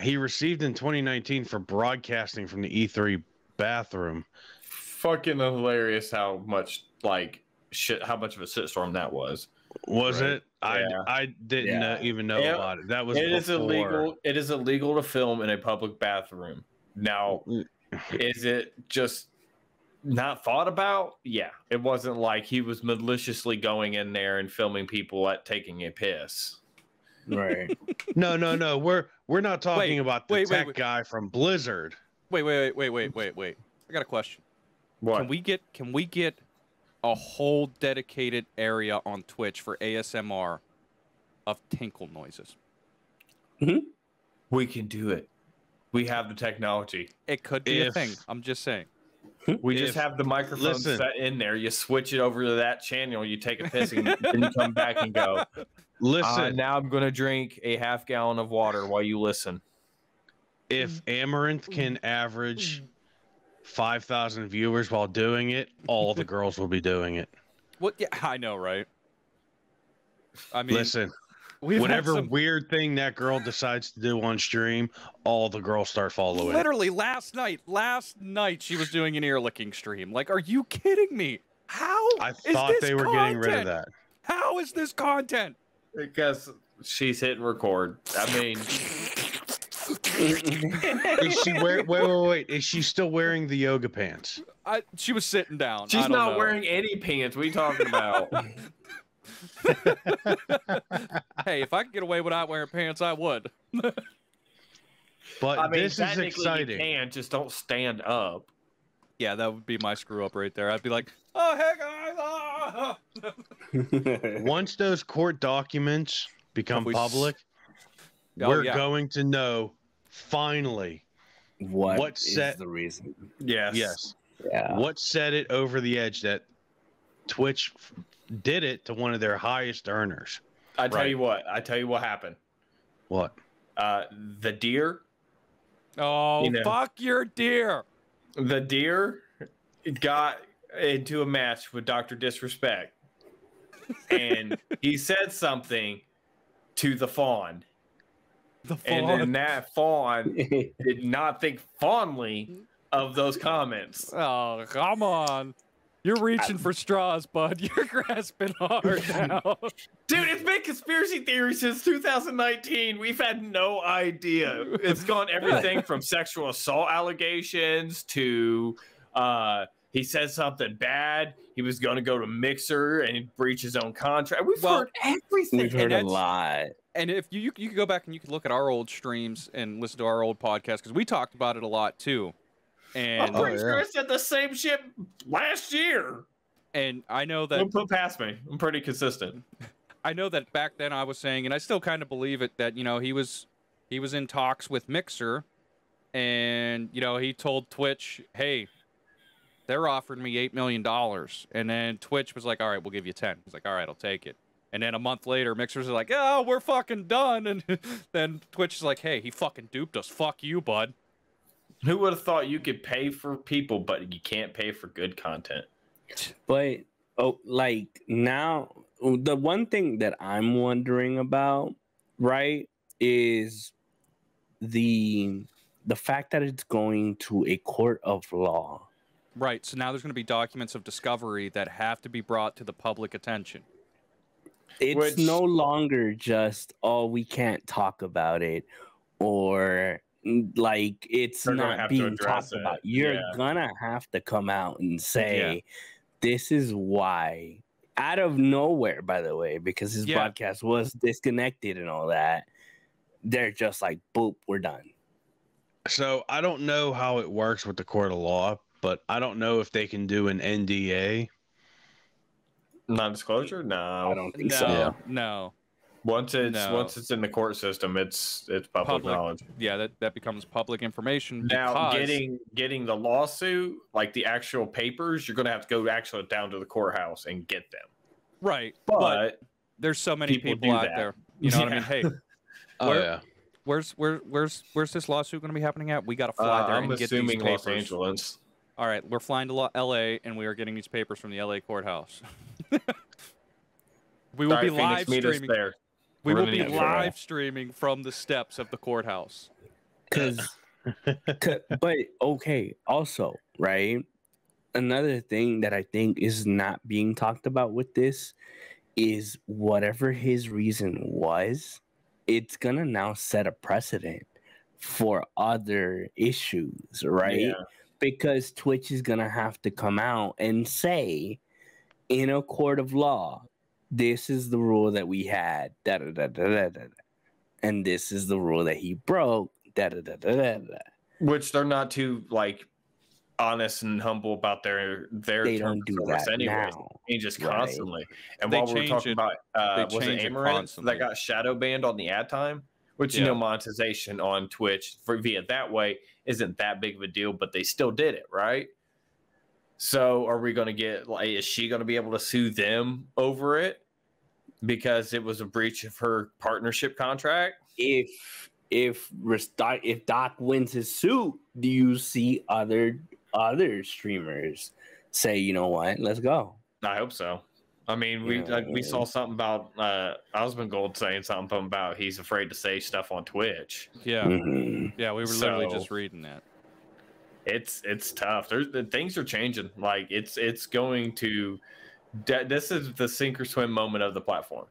he received in 2019 for broadcasting from the E3 bathroom. Fucking hilarious how much of a shitstorm that was. Was it? I didn't even know about it. That was is illegal. It is illegal to film in a public bathroom. Now, is it just not thought about? Yeah. It wasn't like he was maliciously going in there and filming people taking a piss. Right. No. We're not talking about the tech guy from Blizzard. Wait. I got a question. What? Can we get a whole dedicated area on Twitch for ASMR of tinkle noises? We can do it. We have the technology. It could be a thing. I'm just saying. We just have the microphone set in there. You switch it over to that channel. You take a piss and then you come back and go, listen. Now I'm going to drink a half gallon of water while you listen. If Amaranth can average 5,000 viewers while doing it, all the girls will be doing it. What? Yeah, I know, right? I mean, listen, whatever weird thing that girl decides to do on stream, all the girls start following. Literally last night she was doing an ear licking stream. Like, are you kidding me? How? I thought they were getting rid of that. How is this content? Because she's hitting record. I mean, is she wait? Is she still wearing the yoga pants? She was sitting down. She's not wearing any pants. What are you talking about? Hey, if I could get away without wearing pants, I would. But I mean, this is exciting. You can, just don't stand up. Yeah, that would be my screw up right there. I'd be like, oh, hey, guys. Once those court documents become public, we're going to know finally what set the reason. Yes. Yeah. What set it over the edge that Twitch did it to one of their highest earners. I tell you what happened. What? The deer. Oh, fuck your deer. The deer got into a match with Dr. Disrespect. And he said something to the fawn. And then that fawn did not think fondly of those comments. Oh, come on. You're reaching for straws, bud. You're grasping hard now. Dude, it's been conspiracy theory since 2019. We've had no idea. It's gone everything from sexual assault allegations to he said something bad. He was going to go to Mixer and breach his own contract. We've heard everything. We've heard a lot. And if you could go back and you could look at our old streams and listen to our old podcast, because we talked about it a lot too. And I'm pretty sure I said the same shit last year. And I know that. Don't put past me. I'm pretty consistent. I know that back then I was saying, and I still kind of believe it, that he was in talks with Mixer, and he told Twitch, hey, they're offering me $8 million, and then Twitch was like, all right, we'll give you 10. He's like, all right, I'll take it. And then a month later, Mixer's like, oh, we're fucking done. And then Twitch is like, hey, he fucking duped us. Fuck you, bud. Who would have thought you could pay for people, but you can't pay for good content? But like now, the one thing that I'm wondering about, right, is the fact that it's going to a court of law. Right. So now there's going to be documents of discovery that have to be brought to the public attention. It's no longer just, oh, we can't talk about it, or like it's not being talked about. You're gonna have to come out and say, this is why. Out of nowhere, by the way, because his podcast was disconnected and all that. They're just like, boop, we're done. So I don't know how it works with the court of law, but I don't know if they can do an NDA. Non-disclosure? No, I don't think so. No. Once it's in the court system, it's public knowledge. Yeah, that becomes public information. Now, getting the lawsuit, like the actual papers, you're gonna have to go actually down to the courturhouse and get them. Right, but there's so many people out there. You know what I mean? Hey, where's this lawsuit going to be happening at? We got to fly there and get these papers. Los Angeles. All right, we're flying to LA and we are getting these papers from the LA courthouse. We will be live streaming. We will be live streaming from the steps of the courthouse. But okay, also, right? Another thing that I think is not being talked about with this is whatever his reason was, it's gonna now set a precedent for other issues, right? Yeah. Because Twitch is gonna have to come out and say, in a court of law, this is the rule that we had, and this is the rule that he broke, which they're not too like honest and humble about their they don't do that anyway. now. It changes constantly. And while we're talking about was it Amaranth that got shadow banned on the ad time, which you know, monetization on Twitch via that way isn't that big of a deal, but they still did it, right? So are we going to get, like, is she going to be able to sue them over it because it was a breach of her partnership contract? If Doc wins his suit, do you see other streamers say, you know what, let's go? I hope so. I mean, we saw something about Osmond Gold saying something about he's afraid to say stuff on Twitch. Yeah, yeah, we were literally just reading that. It's tough. Things are changing. Like it's going to. This is the sink or swim moment of the platform.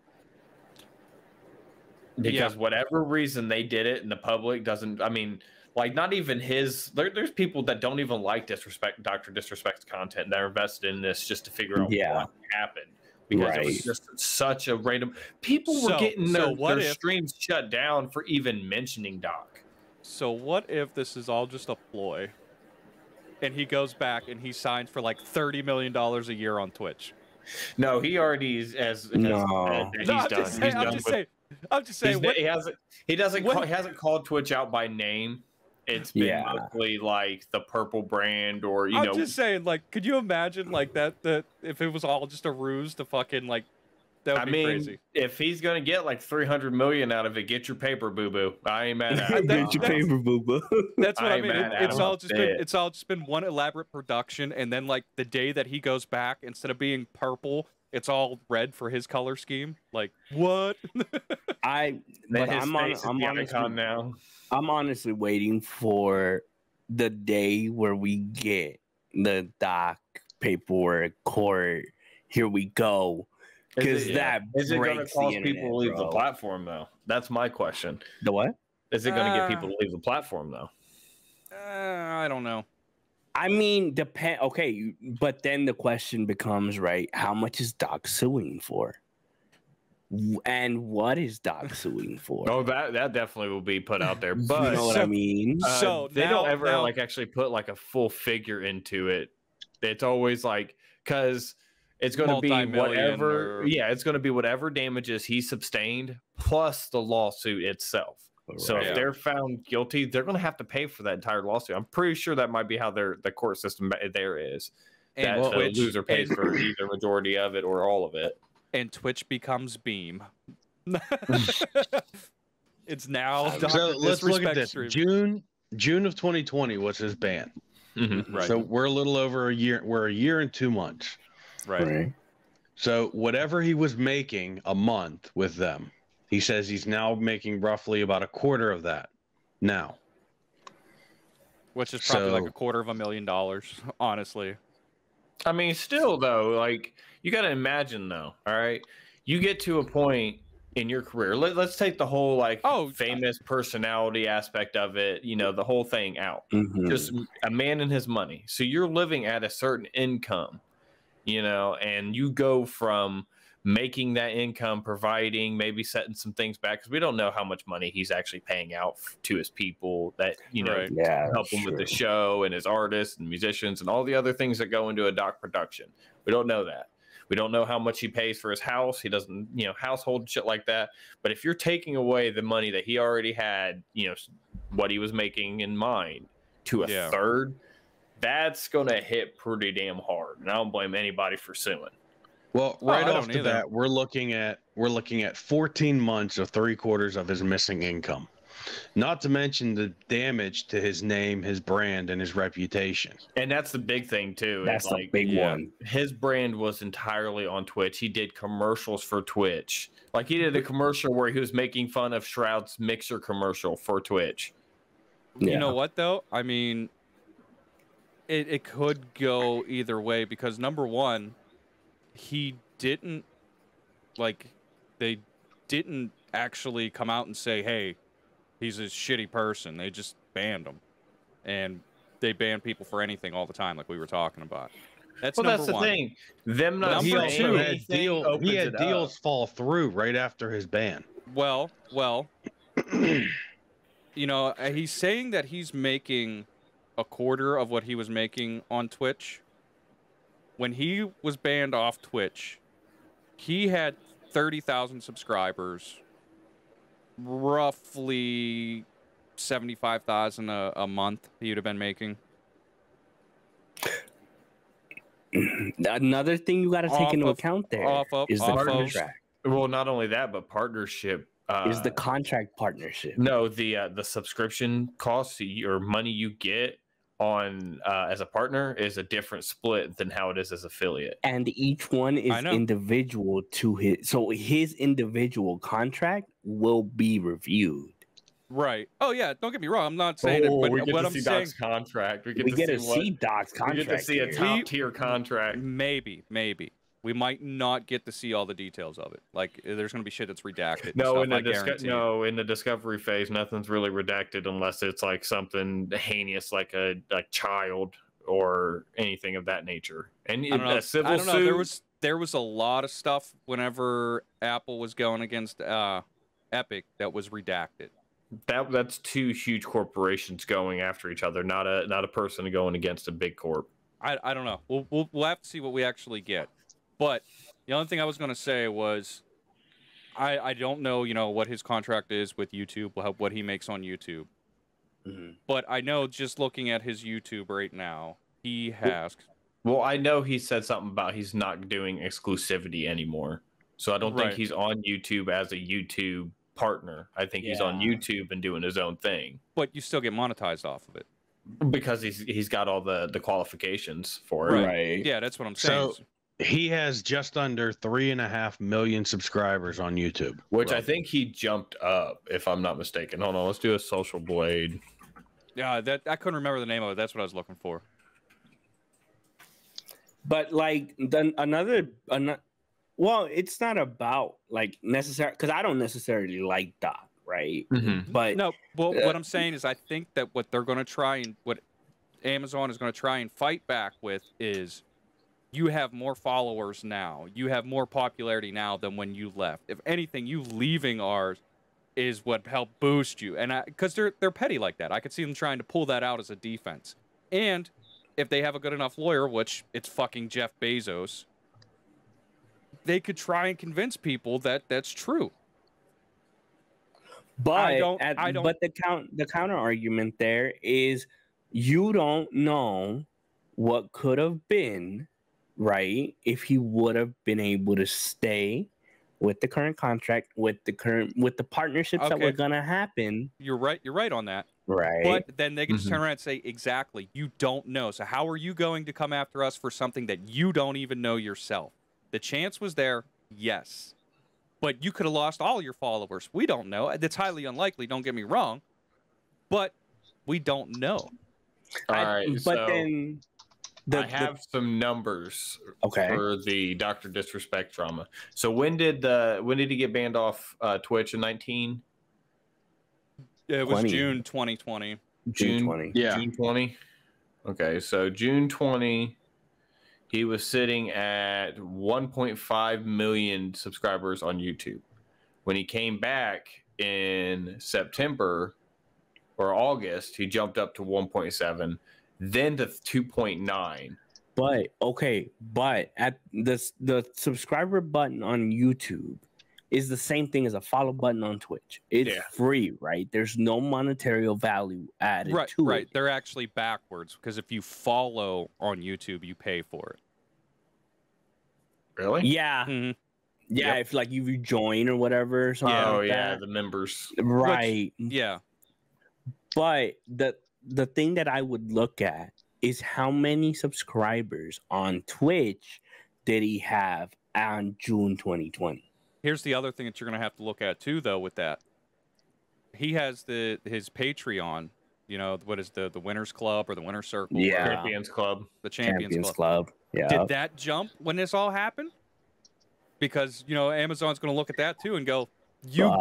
Because whatever reason they did it, and the public doesn't. I mean, like not even his. There's people that don't even like Dr. Disrespect's content that are invested in this just to figure out what happened. Because it was just such a random. People were getting their streams shut down for even mentioning Doc. So what if this is all just a ploy? And he goes back and he signs for like $30 million a year on Twitch. No, he already is. He's done. I'm just saying. He hasn't called Twitch out by name. It's been mostly like the purple brand, or I'm just saying, like, could you imagine like that if it was all just a ruse to fucking like. That would be crazy. If he's gonna get like 300 million out of it, get your paper, boo boo. I ain't mad at it. Get your paper, boo boo. That's what I mean. It's all just been one elaborate production, and then like the day that he goes back, instead of being purple, it's all red for his color scheme. Like what? I'm honestly waiting for the day where we get the Doc paperwork court. Here we go. Because that is it going to cause people to leave the platform though? That's my question. The what? Is it going to get people to leave the platform though? I don't know. I mean, okay, but then the question becomes, right? How much is Doc suing for? And what is Doc suing for? Oh, that definitely will be put out there. But you know what I mean? So they don't ever like actually put like a full figure into it. It's always like because. It's going to be whatever. It's going to be whatever damages he sustained plus the lawsuit itself. Right. So if they're found guilty, they're going to have to pay for that entire lawsuit. I'm pretty sure that might be how the court system there is. And that the loser pays for either majority of it or all of it. And Twitch becomes Beam. It's now. So let's look at this. June June of 2020 was his ban. Right. So we're a little over a year. We're a year and 2 months. Right. So whatever he was making a month with them, he says he's now making roughly about a quarter of that now. Which is probably like $250,000, honestly. I mean, still though, like you got to imagine though. All right, you get to a point in your career. Let's take the whole like famous personality aspect of it. You know, the whole thing out. Just a man and his money. So you're living at a certain income. You know, and you go from making that income, providing, maybe setting some things back, because we don't know how much money he's actually paying out to his people that, you know, help him with the show and his artists and musicians and all the other things that go into a doc production. We don't know that. We don't know how much he pays for his house. He doesn't, you know, household shit like that. But if you're taking away the money that he already had, you know, what he was making in mind to a third, that's going to hit pretty damn hard. And I don't blame anybody for suing. Well, right off the bat, we're looking at 14 months of 3/4 of his missing income. Not to mention the damage to his name, his brand, and his reputation. And that's the big thing too. That's the big one. His brand was entirely on Twitch. He did commercials for Twitch. Like he did a commercial where he was making fun of Shroud's mixer commercial for Twitch. You know what though? I mean, it could go either way because number one, he didn't they didn't actually come out and say, hey, he's a shitty person. They just banned him. And they ban people for anything all the time, like we were talking about. That's the thing. Them not he also had he had deals fall through right after his ban. Well, you know, he's saying that he's making a quarter of what he was making on Twitch. When he was banned off Twitch, he had 30,000 subscribers, roughly 75,000 a month he would have been making. Another thing you got to take into account there is the contract. Well, not only that, but partnership. Is the contract partnership? No, the subscription costs or money you get on as a partner is a different split than how it is as affiliate. And each one is individual to his. So his individual contract will be reviewed. Right. Oh yeah. Don't get me wrong. I'm not saying it, but we get what to I'm see saying, Doc's contract. We get to see Doc's contract. We get to see a top tier contract. Maybe. We might not get to see all the details of it. Like, there's going to be shit that's redacted. No, in the discovery phase, nothing's really redacted unless it's like something heinous, like a child or anything of that nature. And a civil suit. I don't know. There was a lot of stuff whenever Apple was going against Epic that was redacted. That's two huge corporations going after each other, not a person going against a big corp. I don't know. We'll have to see what we actually get. But the only thing I was going to say was, I don't know, you know, what his contract is with YouTube, what he makes on YouTube. But I know just looking at his YouTube right now, he has. Well, I know he said something about he's not doing exclusivity anymore. So I don't think he's on YouTube as a YouTube partner. I think he's on YouTube and doing his own thing. But you still get monetized off of it. Because he's got all the qualifications for it. Right. Yeah, that's what I'm saying. So he has just under 3.5 million subscribers on YouTube. Which I think he jumped up, if I'm not mistaken. Hold on, let's do a Social Blade. Yeah, I couldn't remember the name of it. That's what I was looking for. But like well, it's not about like necessary because I don't necessarily like Doc, right? But no, well, what I'm saying is I think that what they're going to try and what Amazon is going to try and fight back with is you have more followers now. You have more popularity now than when you left. If anything, you leaving ours is what helped boost you. And because they're petty like that. I could see them trying to pull that out as a defense. And if they have a good enough lawyer, which it's fucking Jeff Bezos, they could try and convince people that that's true. But but the counter argument there is you don't know what could have been, right, if he would have been able to stay with the current contract, with the partnerships that were gonna happen. You're right on that. Right. But then they can just turn around and say, exactly, you don't know. So how are you going to come after us for something that you don't even know yourself? The chance was there, yes. But you could have lost all your followers. We don't know. It's highly unlikely, don't get me wrong. But we don't know. All right, but so then I have some numbers for the Dr. Disrespect drama. So when did he get banned off Twitch in 19? It was June 2020. June 20. Yeah. June 20. Okay, so June 20, he was sitting at 1.5 million subscribers on YouTube. When he came back in September or August, he jumped up to 1.7, then to 2.9. But at the subscriber button on YouTube is the same thing as a follow button on Twitch. It's free, right? There's no monetary value added to it. Right. They're actually backwards because if you follow on YouTube, you pay for it. Really? Yeah. Mm-hmm. Yeah, if like you join or whatever. Or something like that. The members. Right. Yeah. But the thing that I would look at is how many subscribers on Twitch did he have on June 2020? Here's the other thing that you're going to have to look at too, though, with that. He has his Patreon, you know, what is the Winners Club or the Winner Circle? Yeah. Champions Club. The Champions Club. Yeah. Did that jump when this all happened? Because, you know, Amazon's going to look at that too and go, you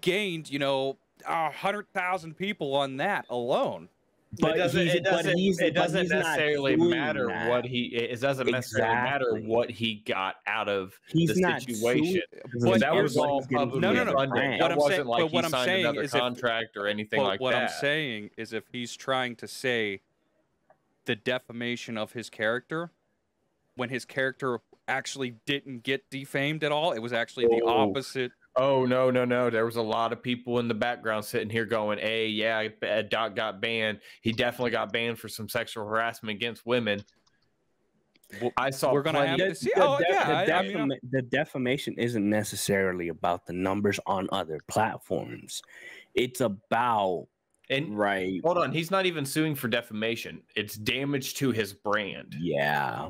gained, you know, 100,000 people on that alone. But it doesn't necessarily matter what he got out of the situation. But that was all publicly funded. That wasn't like he signed another contract or anything like that. What I'm saying is if he's trying to say the defamation of his character, when his character actually didn't get defamed at all, it was actually the opposite. Oh, no. There was a lot of people in the background sitting here going, hey, yeah, Doc got banned. He definitely got banned for some sexual harassment against women. I saw We're going to have to see. The defamation isn't necessarily about the numbers on other platforms. It's about... right. Hold on. He's not even suing for defamation. It's damage to his brand. Yeah.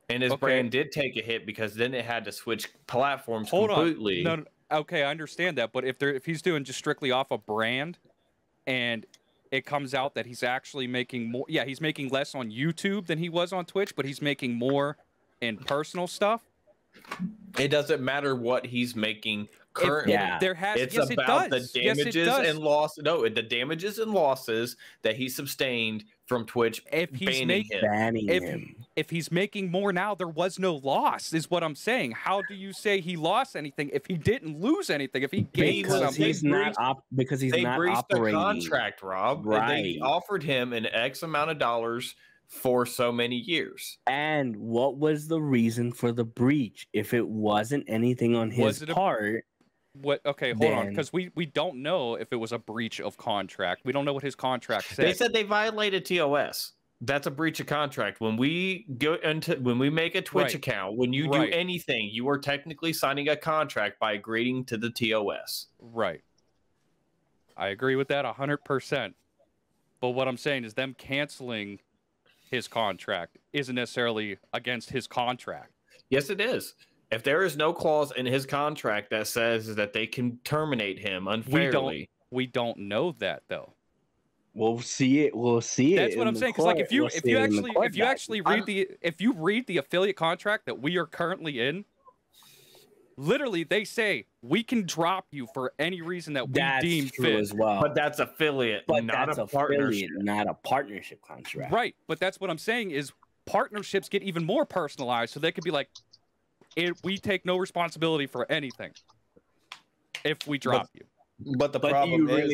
And his brand did take a hit because then it had to switch platforms completely. No, okay, I understand that, but if he's doing just strictly off a brand, and it comes out that he's actually making more, he's making less on YouTube than he was on Twitch, but he's making more in personal stuff. It doesn't matter what he's making currently. It's about the damages and loss. No, the damages and losses that he sustained from Twitch banning him. If he's making more now, there was no loss, is what I'm saying. How do you say he lost anything if he didn't lose anything? If he gained something, he's not they breached the contract, Rob. Right. They offered him an X amount of dollars for so many years. And what was the reason for the breach? If it wasn't anything on his part. Okay, hold on, because we don't know if it was a breach of contract. We don't know what his contract said. They said they violated TOS. That's a breach of contract. When we make a Twitch account, when you do anything, you are technically signing a contract by agreeing to the TOS. Right. I agree with that 100%. But what I'm saying is them canceling his contract isn't necessarily against his contract. Yes, it is. If there is no clause in his contract that says that they can terminate him unfairly, we don't know that though. We'll see it. That's what I'm saying. Because like if you actually read the affiliate contract that we are currently in, literally they say we can drop you for any reason that we deem fit as well. But that's affiliate, not a partnership. Not a partnership contract. Right. But that's what I'm saying is partnerships get even more personalized, so they could be like, we take no responsibility for anything if we drop you. But the problem is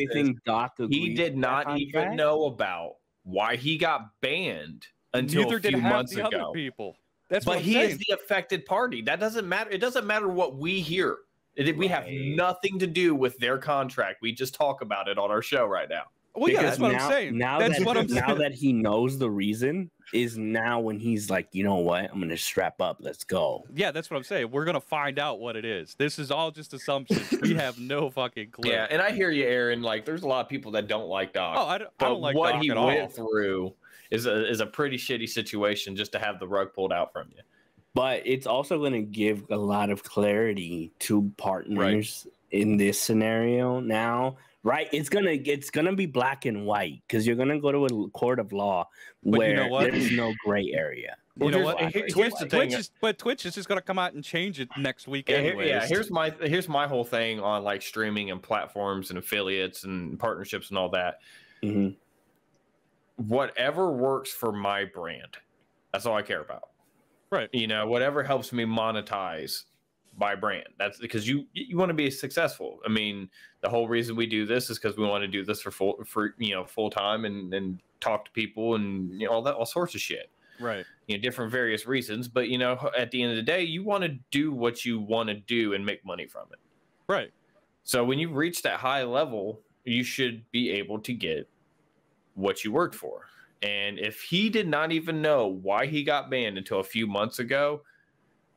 he did not even know about why he got banned until a few months ago. Other people. That's but what I'm he saying. is the affected party. That doesn't matter. It doesn't matter what we hear. We have nothing to do with their contract. We just talk about it on our show right now. Well, yeah, that's what I'm saying. Now that he knows the reason, is now when he's like, you know what, I'm gonna strap up, let's go. Yeah, that's what I'm saying. We're gonna find out what it is. This is all just assumptions. We have no fucking clue. Yeah, and I hear you, Aaron. Like, there's a lot of people that don't like Doc. Oh, I don't like what Doc he at went all. through is a pretty shitty situation just to have the rug pulled out from you. But it's also going to give a lot of clarity to partners in this scenario now, right? It's gonna be black and white because you're gonna go to a court of law where you know what? there's no gray area. You know what? Twitch is just gonna come out and change it next week Yeah, anyways. here's my whole thing on like streaming and platforms and affiliates and partnerships and all that. Mm-hmm. Whatever works for my brand, that's all I care about. Right. You know, whatever helps me monetize my brand. That's because you want to be successful. I mean, the whole reason we do this is because we want to do this for full time and talk to people and all sorts of shit. Right. Different various reasons, but at the end of the day, you want to do what you want to do and make money from it. Right. So when you reach that high level, you should be able to get what you worked for. And if he did not even know why he got banned until a few months ago,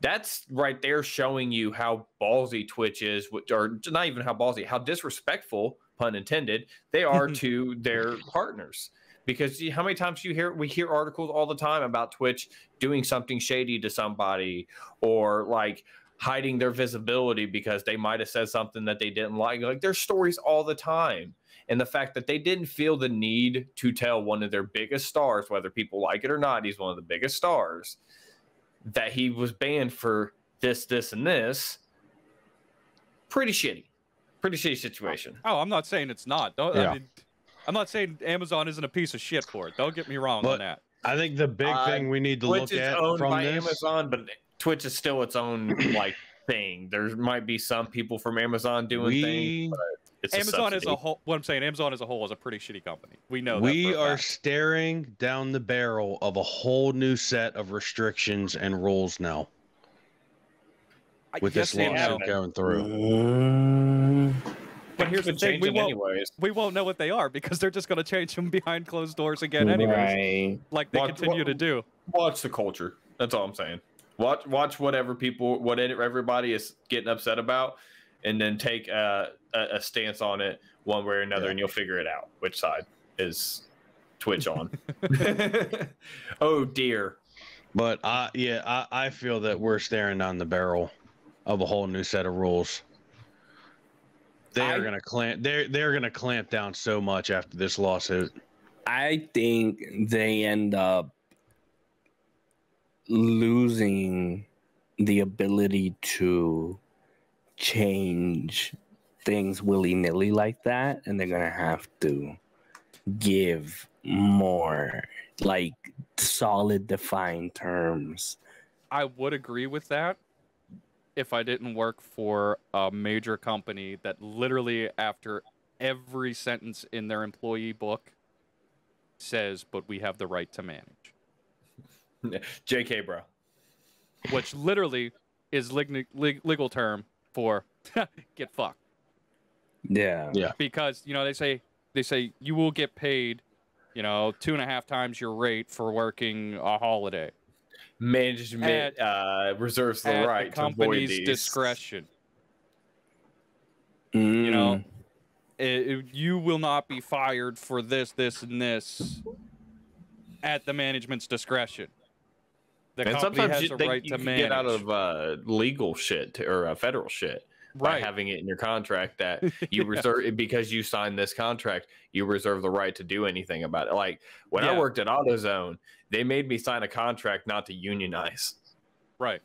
that's right there showing you how ballsy Twitch is, or not even how ballsy, how disrespectful, pun intended, they are to their partners. Because how many times we hear articles all the time about Twitch doing something shady to somebody, or like hiding their visibility because they might have said something that they didn't like. Like, there's stories all the time. And the fact that they didn't feel the need to tell one of their biggest stars, whether people like it or not, he's one of the biggest stars, that he was banned for this, and this. Pretty shitty situation. Oh, I'm not saying it's not. I mean, I'm not saying Amazon isn't a piece of shit for it. Don't get me wrong on that. I think the big thing we need to look Twitch at is owned from by this, Amazon, but Twitch is still its own like thing. There might be some people from Amazon doing things, but it's Amazon as a whole. What I'm saying, Amazon as a whole is a pretty shitty company. We know that. We for a are fact. staring down the barrel of a whole new set of restrictions and rules now with this lawsuit going through. But here's the thing: we won't know what they are because they're just going to change them behind closed doors again, anyways, like they continue to do. Watch the culture. That's all I'm saying. Watch what everybody is getting upset about, and then take a stance on it one way or another, and you'll figure it out which side is Twitch on. Oh dear. But I feel that we're staring down the barrel of a whole new set of rules. They're gonna clamp down so much after this lawsuit. I think they end up losing the ability to change things willy-nilly like that, and they're gonna have to give more like solid defined terms. I would agree with that if I didn't work for a major company that literally after every sentence in their employee book says, but we have the right to manage. JK, bro. Which literally is legal term for get fucked. Yeah. Because, they say you will get paid, 2.5 times your rate for working a holiday. Management reserves the right to avoid these. Discretion. Mm. You will not be fired for this, and this at the management's discretion. The and company sometimes has a right to manage. Get out of legal shit or federal shit by having it in your contract that you reserve because you signed this contract. You reserve the right to do anything about it. Like when I worked at AutoZone, they made me sign a contract not to unionize. Right.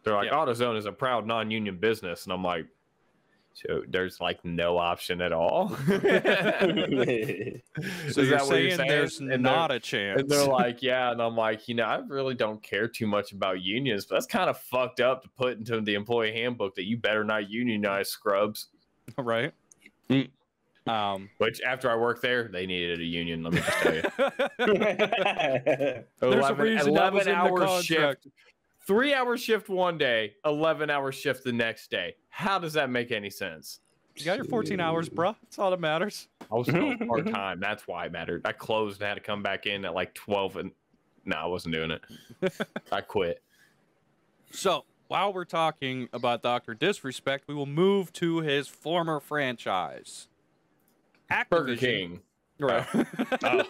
They're like, AutoZone is a proud non-union business, and I'm like, so there's like no option at all. So you're saying there's not a chance? And they're like, yeah, and I'm like, I really don't care too much about unions, but that's kind of fucked up to put into the employee handbook that you better not unionize, scrubs. Right. Which after I worked there, they needed a union. Let me just tell you. There's a reason that was in the contract. Shift. 3-hour shift one day, 11-hour shift the next day. How does that make any sense? You got your 14 hours, bruh. That's all that matters. I was still part-time. That's why it mattered. I closed and had to come back in at like 12 No, I wasn't doing it. I quit. So, while we're talking about Dr. Disrespect, we will move to his former franchise. Activision. Burger King. Right. Oh.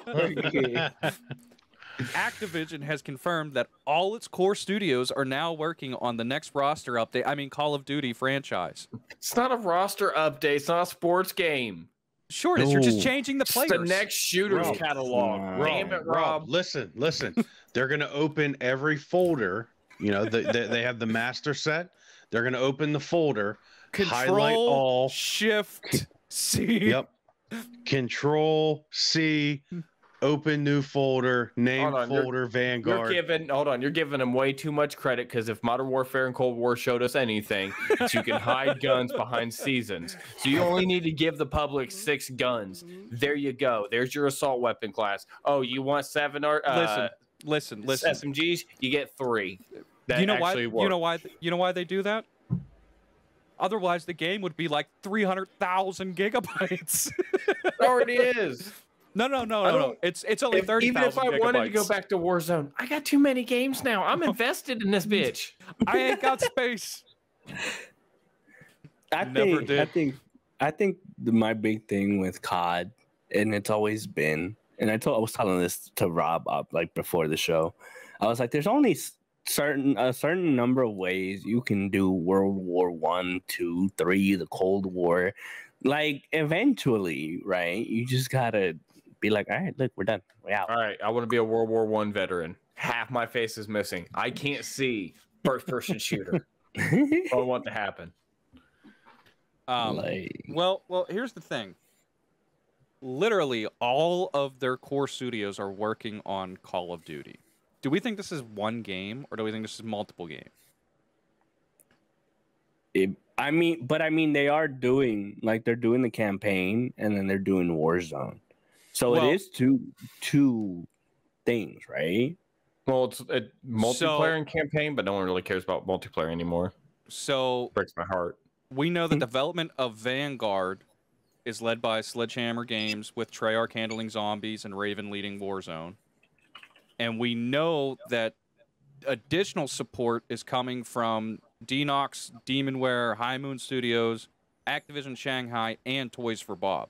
Activision has confirmed that all its core studios are now working on the next roster update. I mean, Call of Duty franchise. It's not a roster update. It's not a sports game. Sure it is. You're just No. changing the It's players. the next shooter's Rob, catalog. Damn it, Rob. Listen. They're gonna open every folder. You know, they have the master set. They're gonna open the folder, highlight Control, all. Shift, C. Yep. Control C. Open new folder. Name Hold on, folder. Vanguard. You're giving them way too much credit because if Modern Warfare and Cold War showed us anything, it's you can hide guns behind seasons. So you only need to give the public 6 guns. There you go. There's your assault weapon class. Oh, you want 7 or Listen. SMGs? You get 3. That You know why? actually works. You know why they do that? Otherwise, the game would be like 300,000 gigabytes. It already is. No. It's only 30,000 Even if I gigabytes. wanted to go back to Warzone, I got too many games now. I'm invested in this bitch. I ain't got space. I think my big thing with COD, and it's always been, and I was telling this to Rob up like before the show. I was like, there's only a certain number of ways you can do World War 1, 2, 3, the Cold War. Like eventually, right? You just gotta be like, all right, look, we're done. We're out. All right, I want to be a World War I veteran. Half my face is missing. I can't see first-person shooter. I don't want to happen. Well, here's the thing. Literally, all of their core studios are working on Call of Duty. Do we think this is one game, or do we think this is multiple games? I mean, they are doing they're doing the campaign, and then they're doing Warzone. So it is two things, right? Well, it's a multiplayer and campaign, but no one really cares about multiplayer anymore. So Breaks my heart. we know the development of Vanguard is led by Sledgehammer Games, with Treyarch handling Zombies and Raven leading Warzone. And we know that additional support is coming from Denox, Demonware, High Moon Studios, Activision Shanghai, and Toys for Bob.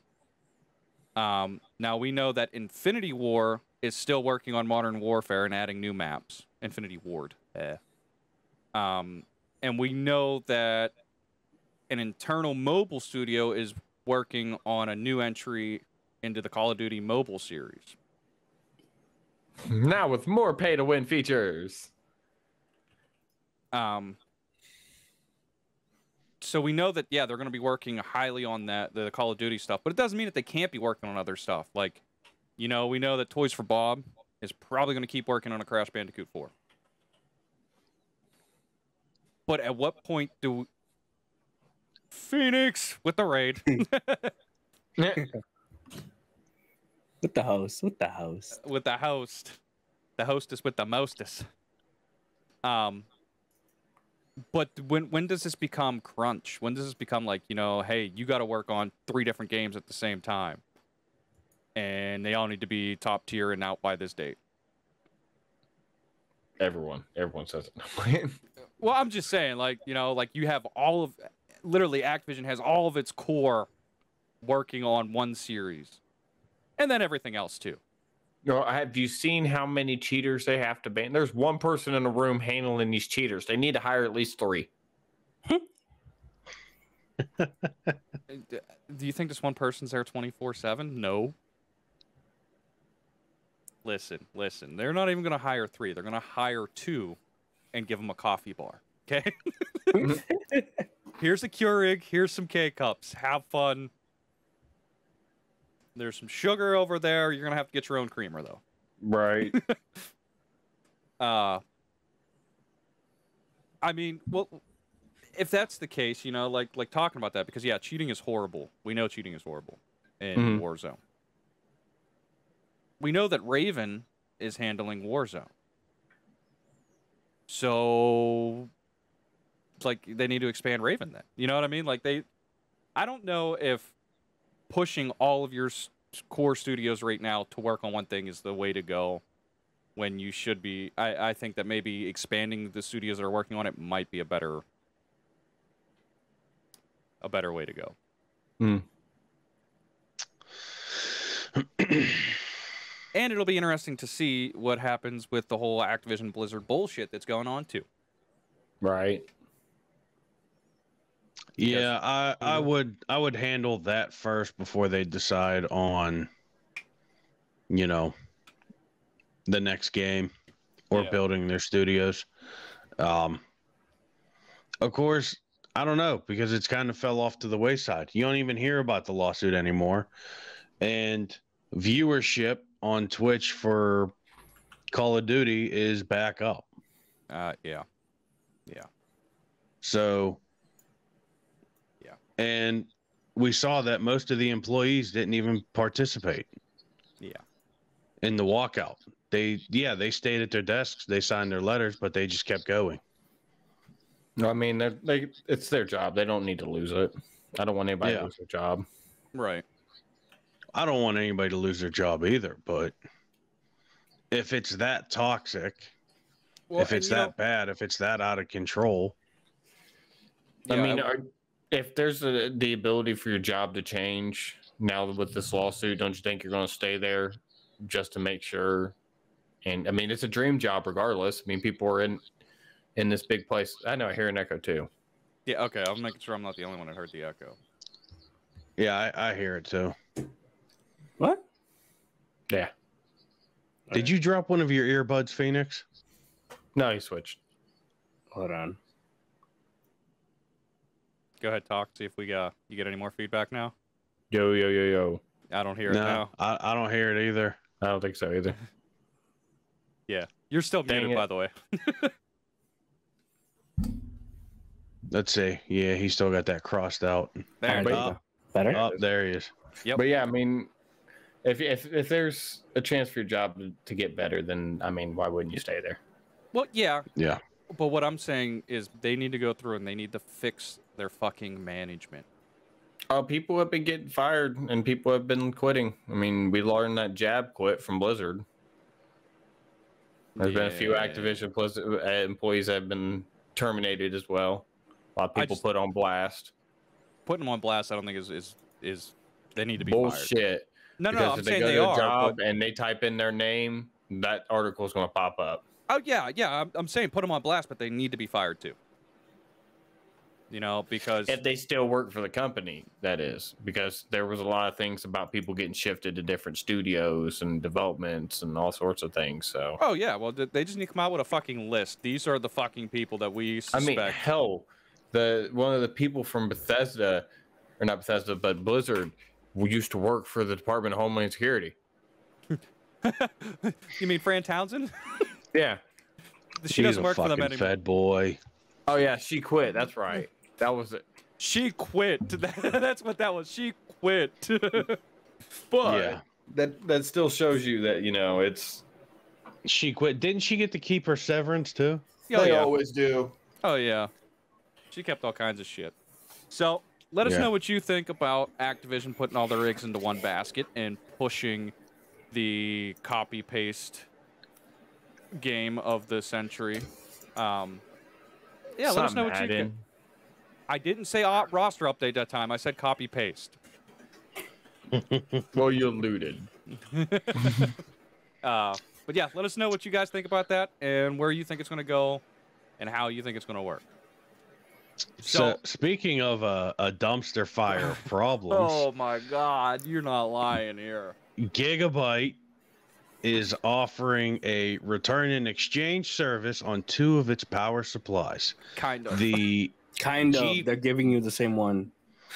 Now we know that Infinity War is still working on Modern Warfare and adding new maps. Infinity Ward. And we know that an internal mobile studio is working on a new entry into the Call of Duty mobile series. Now with more pay-to-win features. So we know that, they're going to be working highly on the Call of Duty stuff, but it doesn't mean that they can't be working on other stuff. Like, we know that Toys for Bob is probably going to keep working on a Crash Bandicoot 4. But at what point do Phoenix with the raid? With the host. With the host. The hostess with the mostest. But when does this become crunch? When does this become like, hey, you got to work on 3 different games at the same time, and they all need to be top tier and out by this date? Everyone says it. Well, I'm just saying, like you have literally Activision has all of its core working on one series, and then everything else too. No, have you seen how many cheaters they have to ban? There's one person in the room handling these cheaters. They need to hire at least 3. Do you think this one person's there 24/7? No. Listen. They're not even going to hire 3. They're going to hire 2 and give them a coffee bar. Okay? Here's a Keurig. Here's some K-Cups. Have fun. There's some sugar over there. You're going to have to get your own creamer, though. Right. I mean, well, if that's the case, like talking about that, because, cheating is horrible. We know cheating is horrible in Warzone. We know that Raven is handling Warzone. So, they need to expand Raven then. You know what I mean? I don't know if pushing all of your core studios right now to work on one thing is the way to go. when you should be. I think that maybe expanding the studios that are working on it might be a better way to go. And it'll be interesting to see what happens with the whole Activision Blizzard bullshit that's going on too. Right. Yeah, I would handle that first before they decide on, you know, the next game or building their studios. Of course, I don't know, because it's kind of fell off to the wayside. You don't even hear about the lawsuit anymore. And viewership on Twitch for Call of Duty is back up. Yeah. So, yeah. And we saw that most of the employees didn't even participate. Yeah. In the walkout. They stayed at their desks, they signed their letters, but they just kept going. No, I mean, it's their job. They don't need to lose it. I don't want anybody to lose their job. Right. I don't want anybody to lose their job either, but if it's that toxic, if it's that bad, if it's that out of control. I mean, if there's the ability for your job to change now with this lawsuit, don't you think you're going to stay there just to make sure? And I mean, it's a dream job regardless. I mean, people are in this big place. I know, I hear an echo too. Yeah, okay. I'm making sure I'm not the only one that heard the echo. Yeah, I hear it too. What? Yeah. Did you drop one of your earbuds, Phoenix? No, he switched. Hold on. Go ahead, talk. See if we you get any more feedback now. Yo. I don't hear it now. I don't hear it either. I don't think so either. Yeah, you're still muted, by the way. Let's see. Yeah, he still got that crossed out. There. Better? Oh, there he is. Yep. But yeah, I mean, if there's a chance for your job to get better, then I mean, why wouldn't you stay there? Well, yeah. Yeah. But what I'm saying is they need to go through and they need to fix their fucking management. Oh, people have been getting fired and people have been quitting. I mean, we learned that Jab quit from Blizzard. There's been a few Activision employees that have been terminated as well. A lot of people put on blast. Putting them on blast, I don't think is they need to be bullshit. Fired. No, I'm saying they are. Job and they type in their name, that article is going to pop up. Oh yeah. I'm saying put them on blast, but they need to be fired too. You know, because if they still work for the company, that is, because there was a lot of things about people getting shifted to different studios and developments and all sorts of things. So. Oh yeah, well they just need to come out with a fucking list. These are the fucking people that we suspect. I mean, hell, one of the people from Bethesda, or not Bethesda, but Blizzard, used to work for the Department of Homeland Security. You mean Fran Townsend? Yeah. She doesn't work for them anymore. Fed boy. Oh yeah, she quit. That's right. That was it. She quit. That's what that was. She quit. But yeah, that still shows you that, you know, it's. She quit. Didn't she get to keep her severance too? They always do. Oh yeah. She kept all kinds of shit. So let us know what you think about Activision putting all their eggs into one basket and pushing the copy paste game of the century. Yeah, let us know what you think. I didn't say roster update that time. I said copy paste. Well, you alluded. But yeah, let us know what you guys think about that and where you think it's going to go and how you think it's going to work. So speaking of a dumpster fire of problems. Oh my God, you're not lying here. Gigabyte is offering a return and exchange service on 2 of its power supplies. Kind of. They're giving you the same one.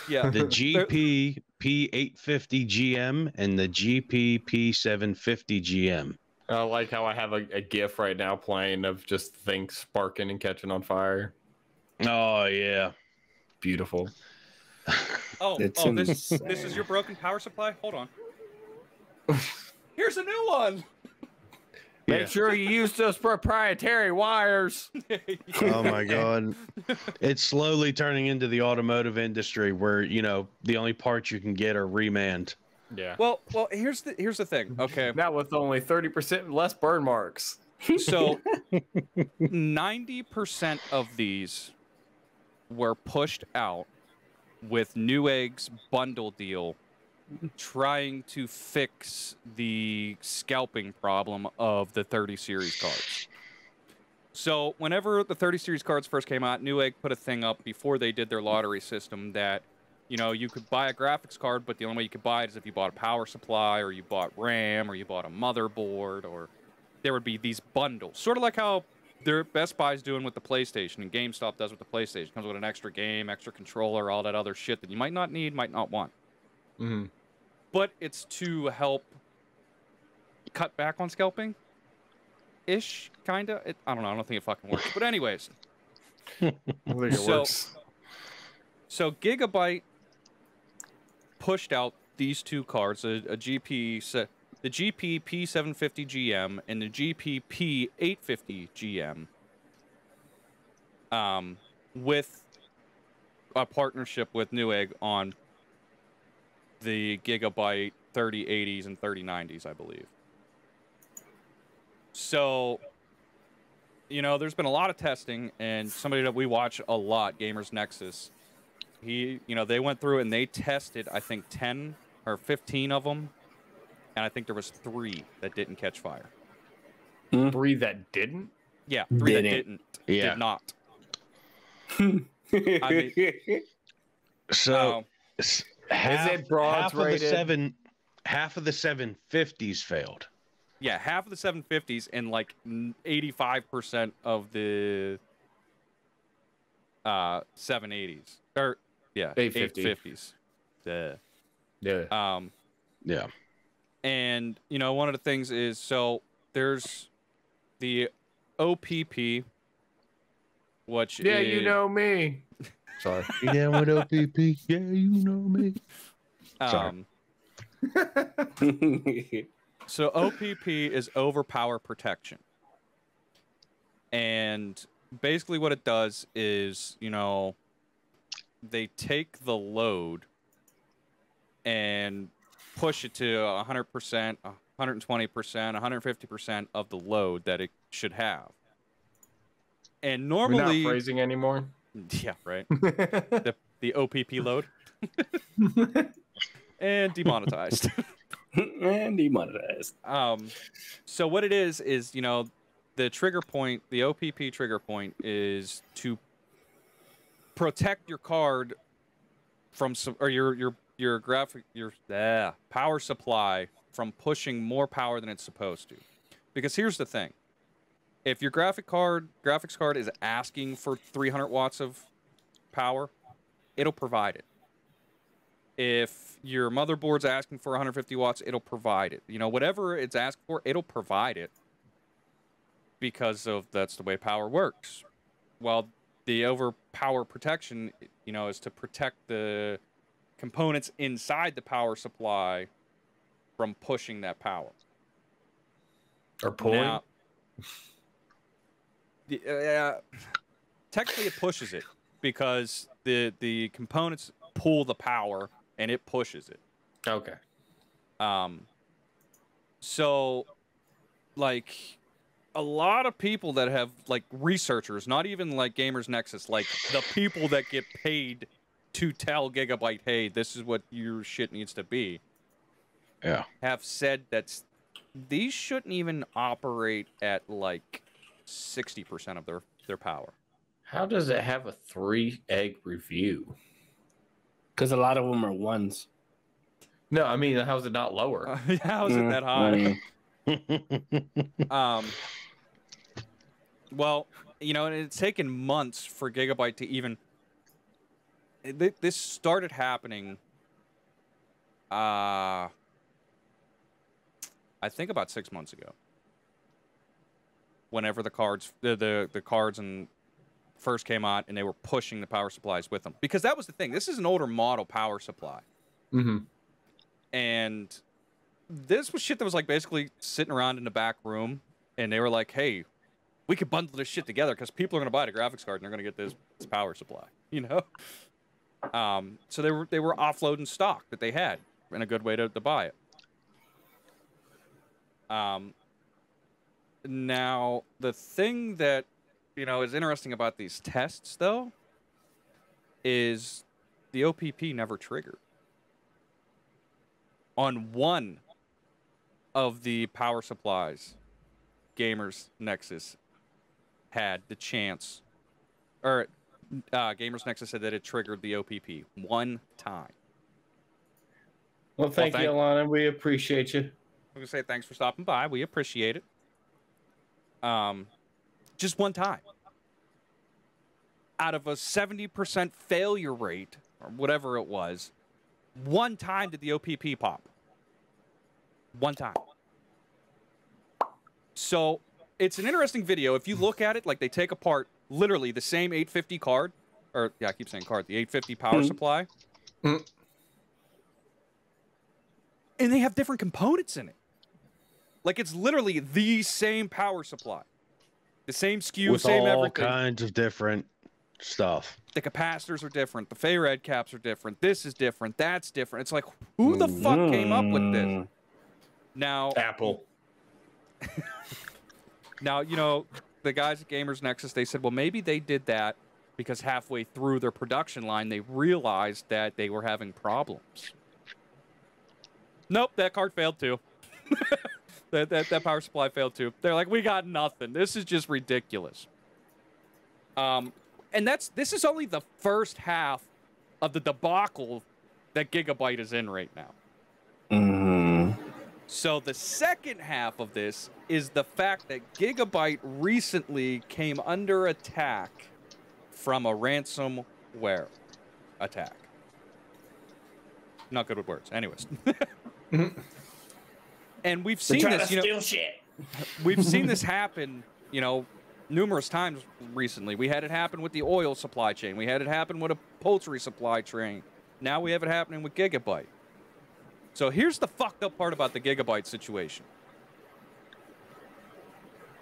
Yeah. The GP P850 GM and the GP P750 GM. I like how I have a GIF right now playing of just things sparking and catching on fire. Oh yeah, beautiful. This is your broken power supply. Hold on. Here's a new one. Make sure you use those proprietary wires. Oh my God. It's slowly turning into the automotive industry where, you know, the only parts you can get are remanned. Yeah. Well, here's the thing. Okay. Now with only 30% less burn marks. So 90% of these were pushed out with Newegg's bundle deal, trying to fix the scalping problem of the 30 series cards. So whenever the 30 series cards first came out, Newegg put a thing up before they did their lottery system that, you know, you could buy a graphics card, but the only way you could buy it is if you bought a power supply, or you bought RAM, or you bought a motherboard, or there would be these bundles. Sort of like how their Best Buy's doing with the PlayStation and GameStop does with the PlayStation. Comes with an extra game, extra controller, all that other shit that you might not need, might not want. Mm-hmm. But it's to help cut back on scalping. Ish, kinda. I don't know. I don't think it fucking works. But anyways, I think it works. So Gigabyte pushed out these two cards, the GP P750 GM and the GP P850 GM, with a partnership with Newegg on the Gigabyte 3080s and 3090s, I believe. So, you know, there's been a lot of testing, and somebody that we watch a lot, Gamers Nexus, you know, they went through and they tested, I think, 10 or 15 of them, and I think there was 3 that didn't catch fire. 3 that didn't? Yeah, 3 that didn't. Yeah. Did not. I mean, so half it broads rated? Half of the 750s failed. yeah, half of the 750s and like 85% of the 780s. Or, yeah, 850s. Yeah. Yeah. And, you know, one of the things is, so there's the OPP, which Yeah, is... you know me. Sorry. Yeah, what OPP? Yeah, you know me. Sorry. So OPP is overpower protection. And basically what it does is, you know, they take the load and push it to 100%, 120%, 150% of the load that it should have. And normally... We're not phrasing anymore? Yeah, right. the OPP load. And demonetized. And demonetized. So what it is, you know, the trigger point, the OPP trigger point is to protect your card from some, or your power supply from pushing more power than it's supposed to. Because here's the thing. If your graphics card is asking for 300 watts of power, it'll provide it. If your motherboard's asking for 150 watts, it'll provide it. You know, whatever it's asked for, it'll provide it. Because that's the way power works. Well, the overpower protection, you know, is to protect the components inside the power supply from pushing that power. Or pulling? Now, technically it pushes it because the components pull the power and it pushes it. Okay. So, like, a lot of people that have, like, researchers, not even like Gamers Nexus, like the people that get paid to tell Gigabyte, hey, this is what your shit needs to be, have said that these shouldn't even operate at like 60% of their power. How does it have a 3-egg review? Because a lot of them are ones. No, I mean, how's it not lower? How is it that high? Well, you know, and it's taken months for Gigabyte to even... This started happening, I think about 6 months ago. Whenever the cards, the cards and first came out, and they were pushing the power supplies with them. Because that was the thing. This is an older model power supply. Mm-hmm. And this was shit that was like basically sitting around in the back room, and they were like, hey, we could bundle this shit together because people are going to buy the graphics card and they're going to get this power supply, you know? So they were offloading stock that they had. and a good way to buy it. Now, the thing that, is interesting about these tests, though, is the OPP never triggered. On one of the power supplies, Gamers Nexus had the chance, or Gamers Nexus said that it triggered the OPP one time. Well, thank you, Alana. We appreciate you. I'm going to say thanks for stopping by. We appreciate it. Just one time. Out of a 70% failure rate, or whatever it was, one time did the OPP pop. One time. So, it's an interesting video. If you look at it, like they take apart literally the same 850 card, or yeah, I keep saying card, the 850 power supply. And they have different components in it. Like, it's literally the same power supply. The same SKU, with same all everything. kinds of different stuff. The capacitors are different. The Feyred caps are different. This is different. That's different. It's like, who the fuck came up with this? Now, Apple. Now, the guys at Gamers Nexus, they said, well, maybe they did that because halfway through their production line, they realized that they were having problems. Nope, that card failed too. that power supply failed too. They're like, we got nothing. This is just ridiculous. And this is only the first half of the debacle that Gigabyte is in right now. So the second half of this is the fact that Gigabyte recently came under attack from a ransomware attack. Not good with words. Anyways. And we've seen this, steal shit. We've seen this happen, numerous times recently. We had it happen with the oil supply chain. We had it happen with a poultry supply chain. Now we have it happening with Gigabyte. So here's the fucked up part about the Gigabyte situation.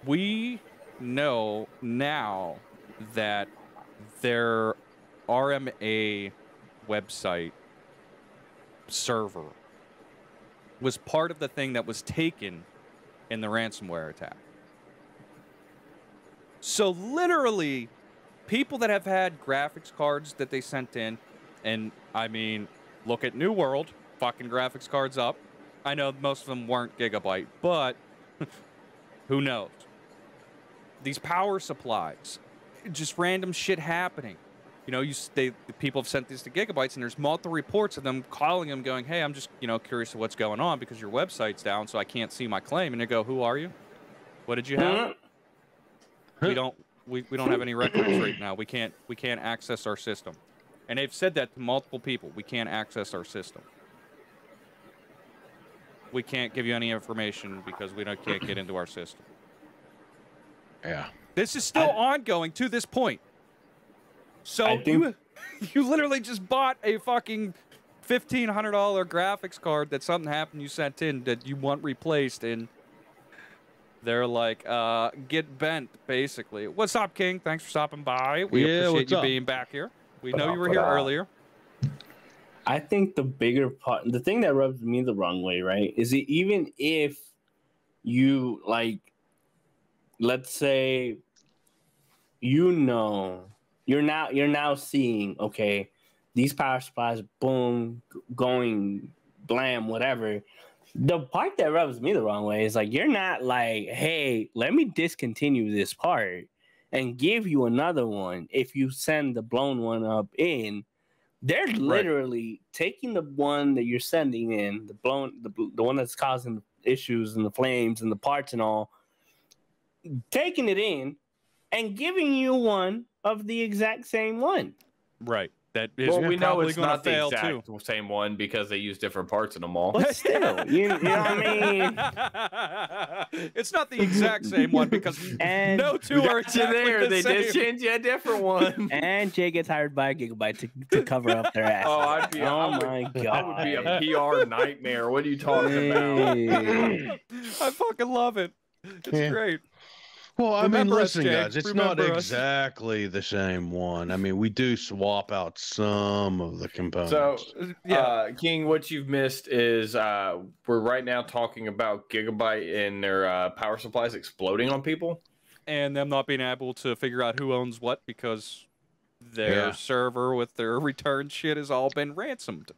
We know now that their RMA website server was part of the thing that was taken in the ransomware attack. So literally, people that have had graphics cards that they sent in, and I mean, look at New World, fucking graphics cards up. I know most of them weren't Gigabyte, but who knows? These power supplies, just random shit happening. The people have sent these to Gigabytes, and there's multiple reports of them calling them, going, "Hey, I'm just, curious of what's going on because your website's down, so I can't see my claim." And they go, "Who are you? What did you have?" We don't have any records right now. We can't access our system. And they've said that to multiple people. We can't access our system. We can't give you any information because we can't get into our system. Yeah. This is still ongoing to this point. So you literally just bought a fucking $1,500 graphics card that something happened you sent in that you want replaced, and they're like, get bent, basically. What's up, King? Thanks for stopping by. We appreciate you being back here. We know you were here earlier. I think the bigger part, the thing that rubs me the wrong way, right, is that even if you, let's say, you're now seeing, okay, these power supplies, boom, going blam, whatever. The part that rubs me the wrong way is you're not like, hey, let me discontinue this part and give you another one if you send the blown one up in. They're literally taking the one that you're sending in, the one that's causing issues and the flames and the parts and all, taking it in and giving you one of the exact same one. Right. That is we know it's gonna not the fail exact too. Same one because they use different parts in them all. But still, you know what I mean? It's not the exact same one because no two are exactly the they same. just change a different one. And Jay gets hired by Gigabyte to cover up their ass. My god, that would be a PR nightmare. What are you talking about? I fucking love it. It's great. Well, I mean, Remember us, listen, Jay. guys, it's not Remember us. exactly the same one. I mean, we do swap out some of the components. So, King, what you've missed is we're right now talking about Gigabyte and their power supplies exploding on people. And them not being able to figure out who owns what because their server with their return shit has all been ransomed.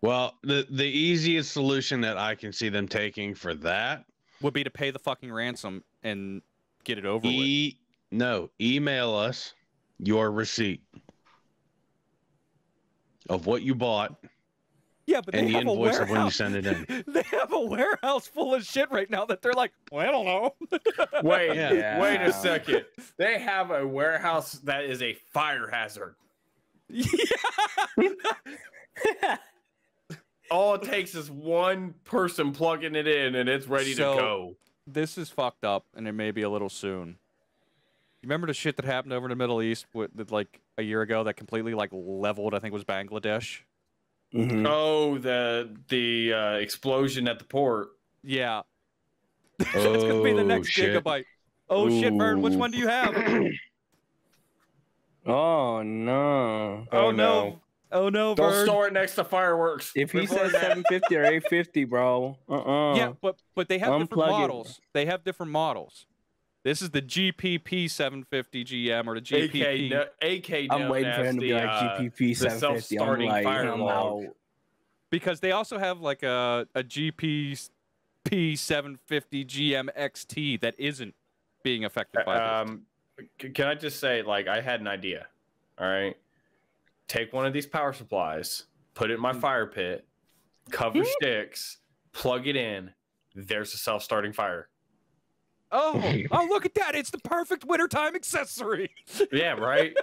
Well, the easiest solution that I can see them taking for that would be to pay the fucking ransom and get it over with. No, email us your receipt of what you bought. Yeah, but and they the have a invoice warehouse. of when you send it in. They have a warehouse full of shit right now that they're like, well, I don't know. Wait a second. They have a warehouse that is a fire hazard. Yeah. All it takes is one person plugging it in and it's ready to go. This is fucked up, and it may be a little soon. You remember the shit that happened over in the Middle East like a year ago that completely like leveled, I think it was Bangladesh? Mm-hmm. Oh, the explosion at the port. Yeah. That's going to be the next shit. Gigabyte. Oh, shit, Vern, which one do you have? Oh, no. Oh, no. Oh, no, Don't Vern. store it next to fireworks. If he says 750 or 850, bro. Yeah, but they have different Unplug it. models. They have different models. This is the GPP 750 GM or the GPP. AK I'm waiting for him to be like GPP 750. self-starting I'm like, fire I'm log. out. Because they also have like a GPP 750 GM XT that isn't being affected by this. Can I just say, like, I had an idea. All right. Take one of these power supplies, put it in my fire pit, cover sticks, plug it in. There's a self-starting fire. Oh, look at that. It's the perfect wintertime accessory. Yeah, right?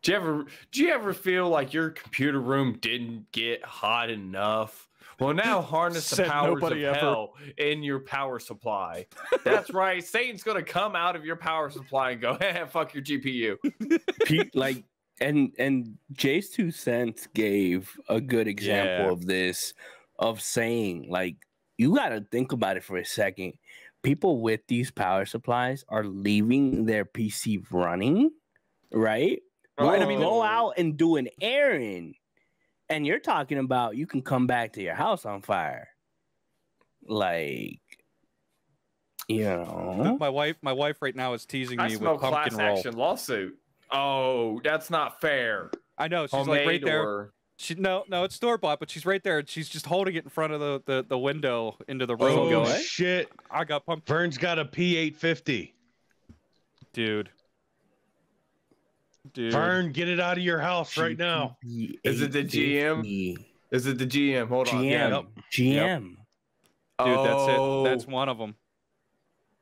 Do you ever feel like your computer room didn't get hot enough? Well, now harness the Said powers of nobody ever. hell in your power supply. That's right. Satan's going to come out of your power supply and go, hey, fuck your GPU. Like, and Jay's 2 cents gave a good example of this, of saying, like, you got to think about it for a second. People with these power supplies are leaving their PC running, right? Right, I mean, go out and do an errand, and you're talking about you can come back to your house on fire. Like, you know. My wife right now is teasing I me smell with pumpkin class roll. action lawsuit. Oh, that's not fair. I know. She's Homemade like right there. or- No, it's store bought, but she's right there. And she's just holding it in front of the window into the room. Oh, going, shit. I got pumpkin. Vern's got a P850. Dude. Vern, get it out of your house right now. Is it the GM? Is it the GM? Hold on. GM. GM. Dude, that's one of them.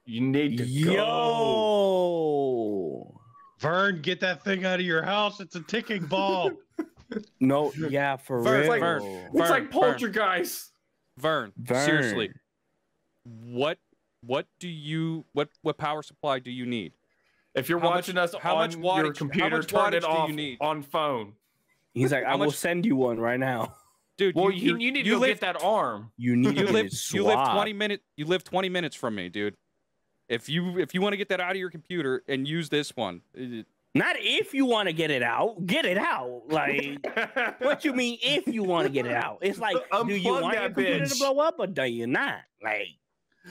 You need to go. Yo. Vern, get that thing out of your house. It's a ticking bomb. No, yeah, for Vern, real. Vern. It's like poltergeist. Vern, seriously. What power supply do you need? If you're watching us on your computer, turn it off on phone. He's like, I will send you one right now. Dude, Well, you need to go get that arm. You need you to live get it you live swapped. 20 minutes you live 20 minutes from me, dude. If you want to get that out of your computer and use this one. Not if you want to get it out. Get it out. Like, what you mean if you want to get it out? It's like, do you Unplug want your that computer bitch. to blow up or do you not? Like,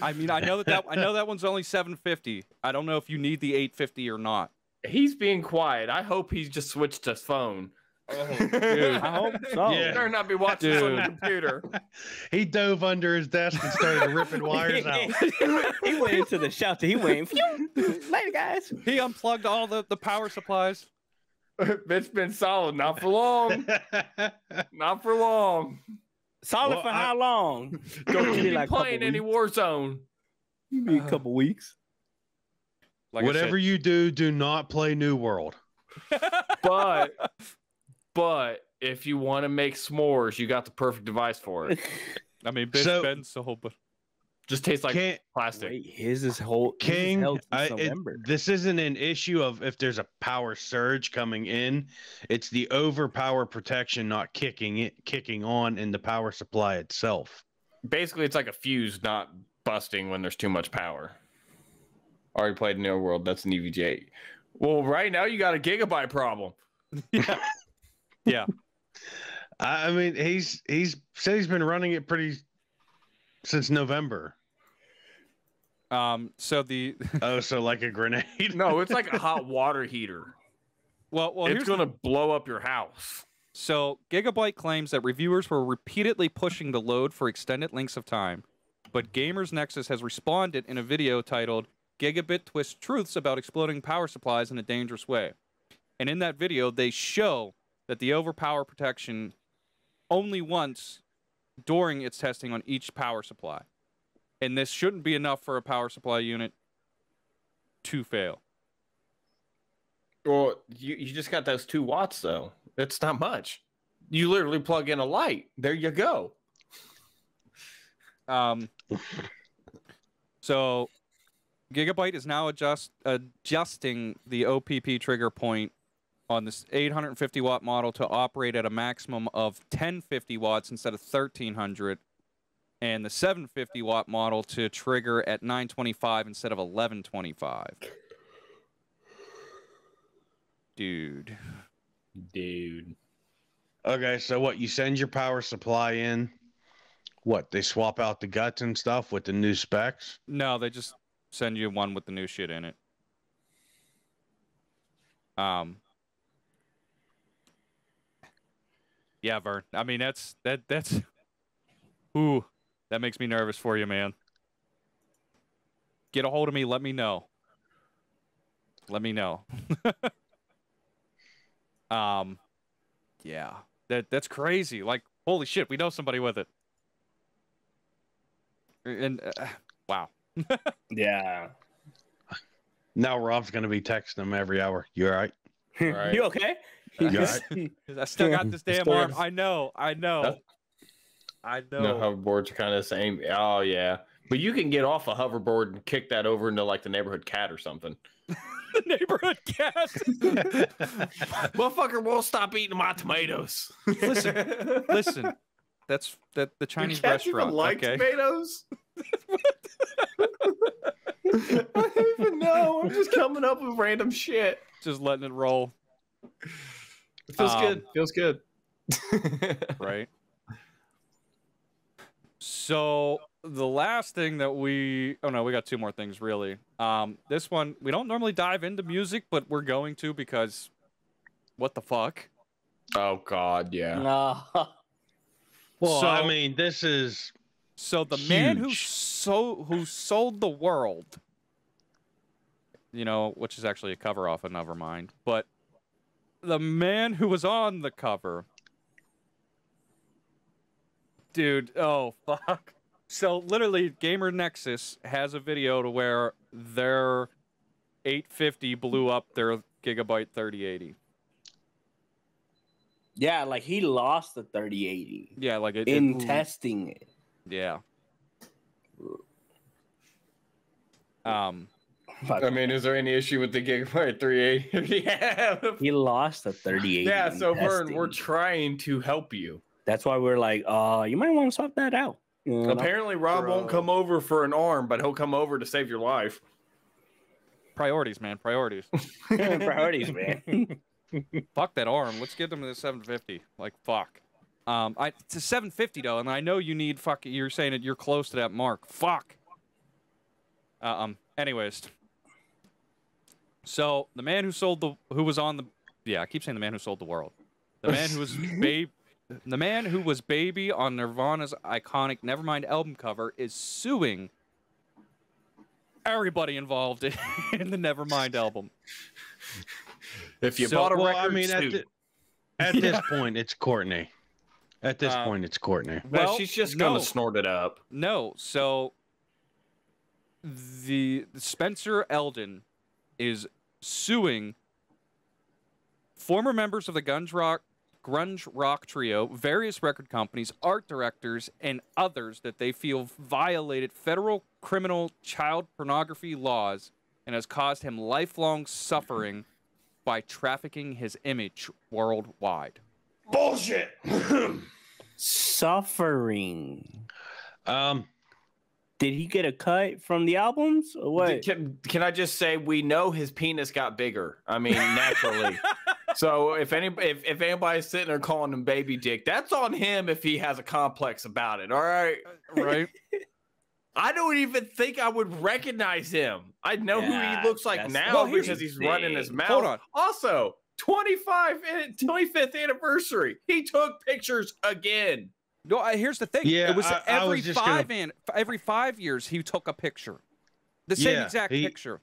I mean, I know that one's only 750. I don't know if you need the 850 or not. He's being quiet. I hope he's just switched to phone. Dude. I hope so. Yeah. Better not be watching this on the computer. He dove under his desk and started ripping wires out. He went into the shelter. He went, phew. Later, guys. He unplugged all the power supplies. It's been solid. Not for long. Not for long. Solid Well, for how long? Don't Maybe keep like a couple playing any weeks. Warzone. Maybe a couple weeks. Like I Whatever said, you do not play New World. But if you want to make s'mores, you got the perfect device for it. I mean, bitch, So- Ben sold, but Just tastes like Can't- plastic. Wait, his is whole King, held since November. this isn't an issue of if there's a power surge coming in. It's the overpower protection not kicking on in the power supply itself. Basically, it's like a fuse not busting when there's too much power. Already played Neo World. That's an EVGA. Well, right now you got a Gigabyte problem. Yeah. Yeah. I mean, he's said he's been running it since November. So the so like a grenade? No, it's like a hot water heater. well, It's gonna blow up your house. So Gigabyte claims that reviewers were repeatedly pushing the load for extended lengths of time, but Gamers Nexus has responded in a video titled "Gigabit Twist Truths About Exploding Power Supplies in a Dangerous Way," and in that video they show that the overpower protection only once during its testing on each power supply. And this shouldn't be enough for a power supply unit to fail. Well, you just got those 2 watts, though. It's not much. You literally plug in a light. There you go. So Gigabyte is now adjusting the OPP trigger point on this 850 watt model to operate at a maximum of 1050 watts instead of 1300, and the 750 watt model to trigger at 925 instead of 1125. Dude. Okay, so what? You send your power supply in. What? They swap out the guts and stuff with the new specs? No, they just send you one with the new shit in it. Yeah, Vern. I mean, that's ooh, that makes me nervous for you, man. Get a hold of me. Let me know. Let me know. Yeah, that's crazy. Like, holy shit, we know somebody with it. And wow. Yeah. Now Rob's gonna be texting him every hour. You all right? Right. You okay? You all right? I still got this damn Still arm. got- I know. You know, hoverboards are kind of the same. Oh, yeah. But you can get off a hoverboard and kick that over into, like, the neighborhood cat or something. The neighborhood cat. Motherfucker won't stop eating my tomatoes. Listen. That's the Chinese Cats restaurant. even like Okay. tomatoes? I don't even know. I'm just coming up with random shit. Just letting it roll. It feels good. Feels good. Right. So the last thing that we got 2 more things really. This one, we don't normally dive into music, but we're going to because what the fuck? Oh God, yeah. Well, So- I mean, this is So the man who Huge. sold the world, which is actually a cover off of Nevermind, but the man who was on the cover, dude, oh fuck. So literally Gamer Nexus has a video to where their 850 blew up their Gigabyte 3080. Yeah, like he lost the 3080 Yeah, like it in testing it. Yeah. I mean, is there any issue with the Gigabyte 380? Yeah. He lost the 3080. Yeah, in so Vern, testing. we're trying to help you. That's why we're like, you might want to swap that out. You know? Apparently, Rob won't come over for an arm, but he'll come over to save your life. Priorities, man. Priorities. Priorities, man. Fuck that arm. Let's get them to the 750. Like, fuck. It's a 750 though, and I know you need you're saying that you're close to that mark. Fuck. Anyways. So the man who I keep saying the man who sold the world. The man who was the man who was Baby on Nirvana's iconic Nevermind album cover is suing everybody involved in the Nevermind album. If you bought a record, I mean, sue. at this point, it's Courtney. At this point, it's Courtney. Well, she's just gonna snort it up. No, so the Spencer Eldon is suing former members of the grunge rock trio, various record companies, art directors, and others that they feel violated federal criminal child pornography laws and has caused him lifelong suffering by trafficking his image worldwide. Bullshit. Suffering. Did he get a cut from the albums or what? Can I just say we know his penis got bigger? I mean, naturally. So if anybody's sitting there calling him baby dick, that's on him if he has a complex about it. All right, Right. I don't even think I would recognize him. I know who he looks like now because he's running his mouth. Hold on. Also, 25th anniversary. He took pictures again. No, here's the thing. Yeah, it was I was just every 5 years he took a picture, the same exact picture.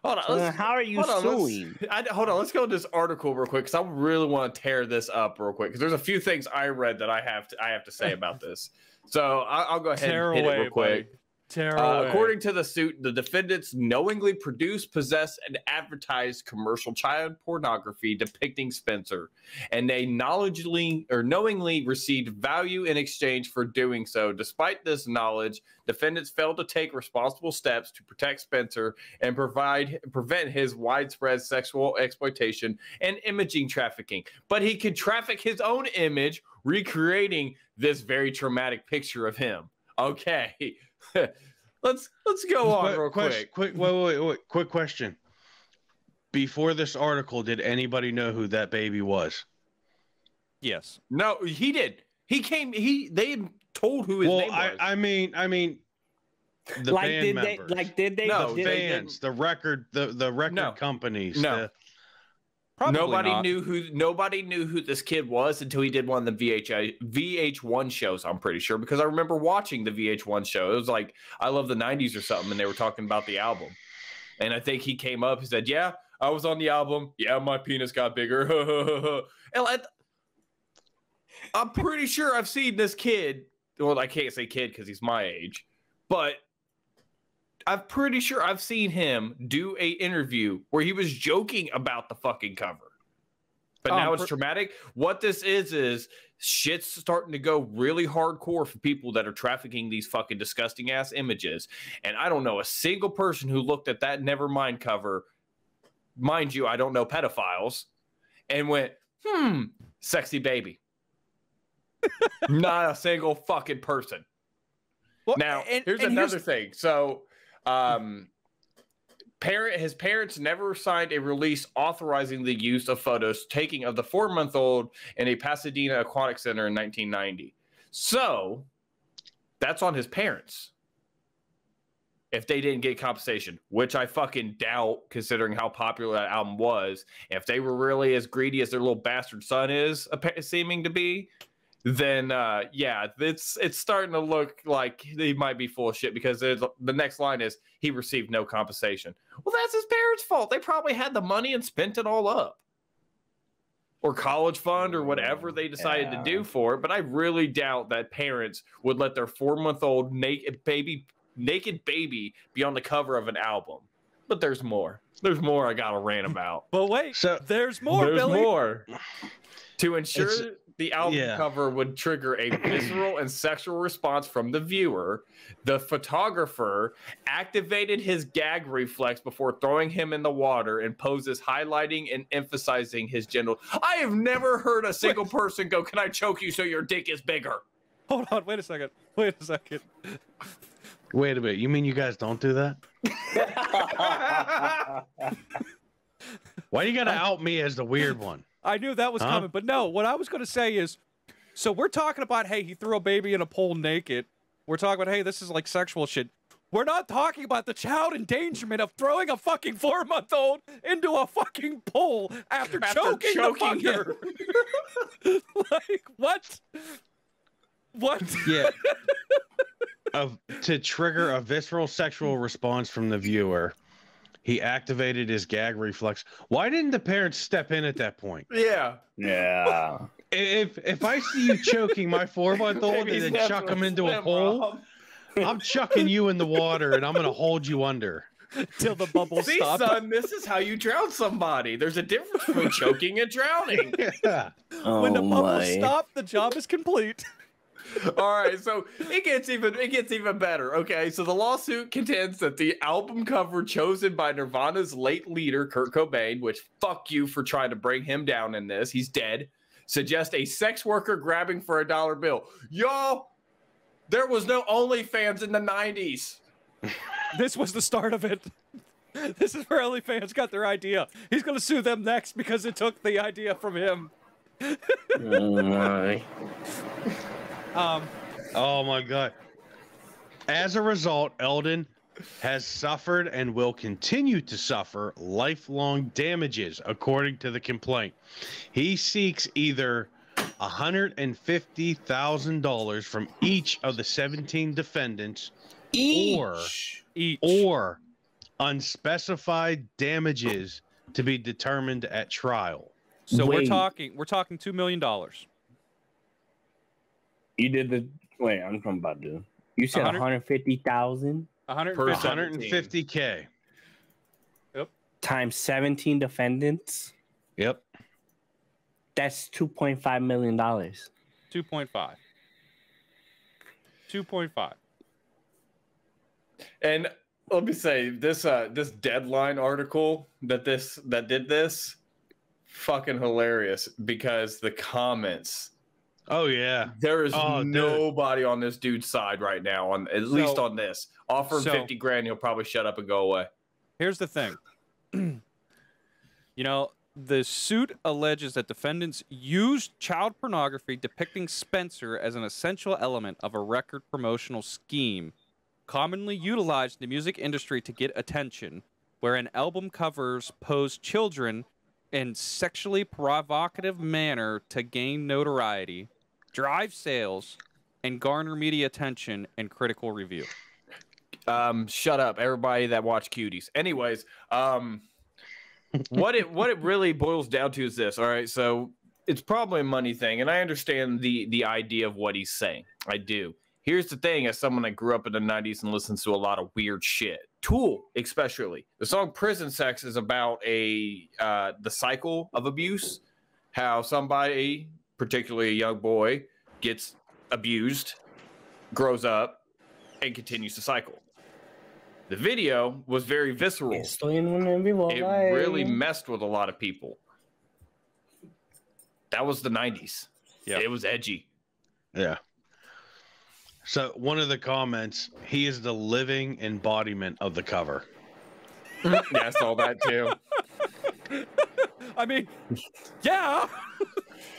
Hold on. How are you suing? Hold on. Let's go to this article real quick because I really want to tear this up real quick because there's a few things I read that I have to say about this. So I'll go ahead and hit it real quick. According to the suit, the defendants knowingly produced, possessed, and advertised commercial child pornography depicting Spencer, and they knowingly received value in exchange for doing so. Despite this knowledge, defendants failed to take responsible steps to protect Spencer and prevent his widespread sexual exploitation and imaging trafficking. But he could traffic his own image, recreating this very traumatic picture of him. Okay. let's go on real quick. Wait. Quick question. Before this article, did anybody know who that baby was? Yes. No, he did. They told who his name was. I mean, the band members. Did they? No, the fans, the record companies. No. Nobody knew who this kid was until he did one of the VH1 shows, I'm pretty sure, because I remember watching the VH1 show. It was like I Love the 90s or something, and they were talking about the album. And I think he came up, he said, "Yeah, I was on the album. Yeah, my penis got bigger." And I'm pretty sure I've seen this kid. Well, I can't say kid because he's my age, but I'm pretty sure I've seen him do a interview where he was joking about the fucking cover. But now it's traumatic. What this is shit's starting to go really hardcore for people that are trafficking these fucking disgusting ass images. And I don't know a single person who looked at that Nevermind cover, mind you, I don't know pedophiles, and went, sexy baby. Not a single fucking person. Well, now, here's another thing. So, his parents never signed a release authorizing the use of photos taken of the 4-month-old in a Pasadena aquatic center in 1990. So that's on his parents if they didn't get compensation, which I fucking doubt considering how popular that album was. If they were really as greedy as their little bastard son is seeming to be, then it's starting to look like he might be full of shit because the next line is he received no compensation. Well, that's his parents' fault. They probably had the money and spent it all up, or college fund or whatever they decided to do for it. But I really doubt that parents would let their 4-month-old naked baby be on the cover of an album. But there's more. There's more I gotta rant about. But wait, there's more. There's Billy. more. To ensure the album cover would trigger a visceral and sexual response from the viewer, the photographer activated his gag reflex before throwing him in the water and poses highlighting and emphasizing his genital. I have never heard a single person go, "Can I choke you so your dick is bigger?" Hold on, wait a second. Wait a minute. You mean you guys don't do that? Why do you gotta out me as the weird one? I knew that was coming, but no, what I was going to say is, so we're talking about, hey, he threw a baby in a pool naked. We're talking about, hey, this is like sexual shit. We're not talking about the child endangerment of throwing a fucking 4-month-old into a fucking pool after choking the fucker. Like, what? What? Yeah. To trigger a visceral sexual response from the viewer, he activated his gag reflex. Why didn't the parents step in at that point? Yeah. If I see you choking my 4-month-old and then chuck him into a pool, I'm chucking you in the water and I'm going to hold you under. Till the bubbles stop. See, son, this is how you drown somebody. There's a difference between choking and drowning. Yeah. When the bubbles stop, the job is complete. All right, so it gets even better. Okay, so the lawsuit contends that the album cover chosen by Nirvana's late leader, Kurt Cobain, which fuck you for trying to bring him down in this, he's dead, suggests a sex worker grabbing for a dollar bill. Y'all, There was no OnlyFans in the 90s. This was the start of it. This is where OnlyFans got their idea. He's gonna sue them next because it took the idea from him. Oh my. Oh my god. As a result, Eldon has suffered and will continue to suffer lifelong damages, according to the complaint. He seeks either $150,000 from each of the 17 defendants, or unspecified damages to be determined at trial. So we're talking $2 million. You did the wait. I'm about to. You said 150,000. 150K. Yep. Times 17 defendants. Yep. That's $2.5 million. 2.5. 2.5. And let me say this this Deadline article that did this, fucking hilarious, because the comments. Oh yeah. There is nobody on this dude's side right now, on at least on this. Offer him 50 grand, he'll probably shut up and go away. Here's the thing. You know, the suit alleges that defendants used child pornography depicting Spencer as an essential element of a record promotional scheme commonly utilized in the music industry to get attention, wherein album covers pose children in sexually provocative manner to gain notoriety, drive sales, and garner media attention and critical review. Shut up, everybody that watch Cuties. Anyways, what it really boils down to is this. All right, so it's probably a money thing, and I understand the idea of what he's saying. I do. Here's the thing, as someone that grew up in the 90s and listens to a lot of weird shit, Tool especially, the song Prison Sex is about the cycle of abuse, how somebody, particularly a young boy, gets abused, grows up, and continues to cycle. The video was very visceral. It really messed with a lot of people. That was the 90s. Yeah, it was edgy. Yeah. So one of the comments, he is the living embodiment of the cover. Yeah, I saw that too. I mean, yeah.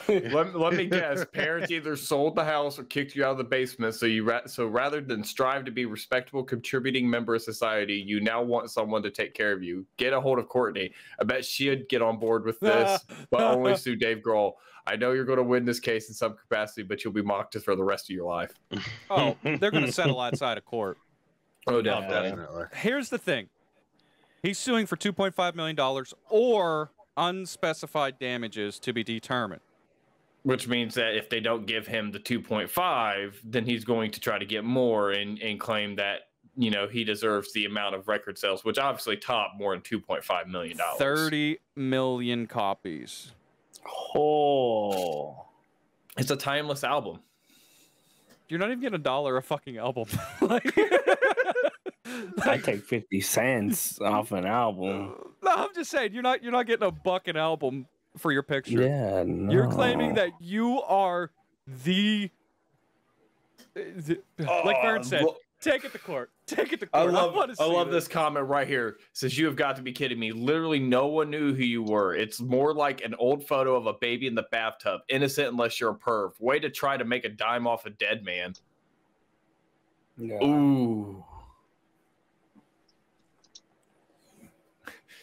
Let me guess. Parents either sold the house or kicked you out of the basement. So rather than strive to be a respectable, contributing member of society, you now want someone to take care of you. Get a hold of Courtney. I bet she'd get on board with this, but only sue Dave Grohl. I know you're going to win this case in some capacity, but you'll be mocked for the rest of your life. Oh, they're going to settle outside of court. Oh, definitely. Here's the thing. He's suing for $2.5 million or unspecified damages to be determined. Which means that if they don't give him the 2.5, then he's going to try to get more and claim that, you know, he deserves the amount of record sales, which obviously top more than $2.5 million. 30 million copies. Oh. It's a timeless album. You're not even getting $1 a fucking album. I take 50 cents off an album. No, I'm just saying you're not getting $1 an album for your picture. Yeah, no. You're claiming that you are the like Vern said, take it to court. Take it to court. I love this comment right here. It says, "You have got to be kidding me. Literally no one knew who you were. It's more like an old photo of a baby in the bathtub. Innocent unless you're a perv. Way to try to make a dime off a dead man." Yeah. Ooh.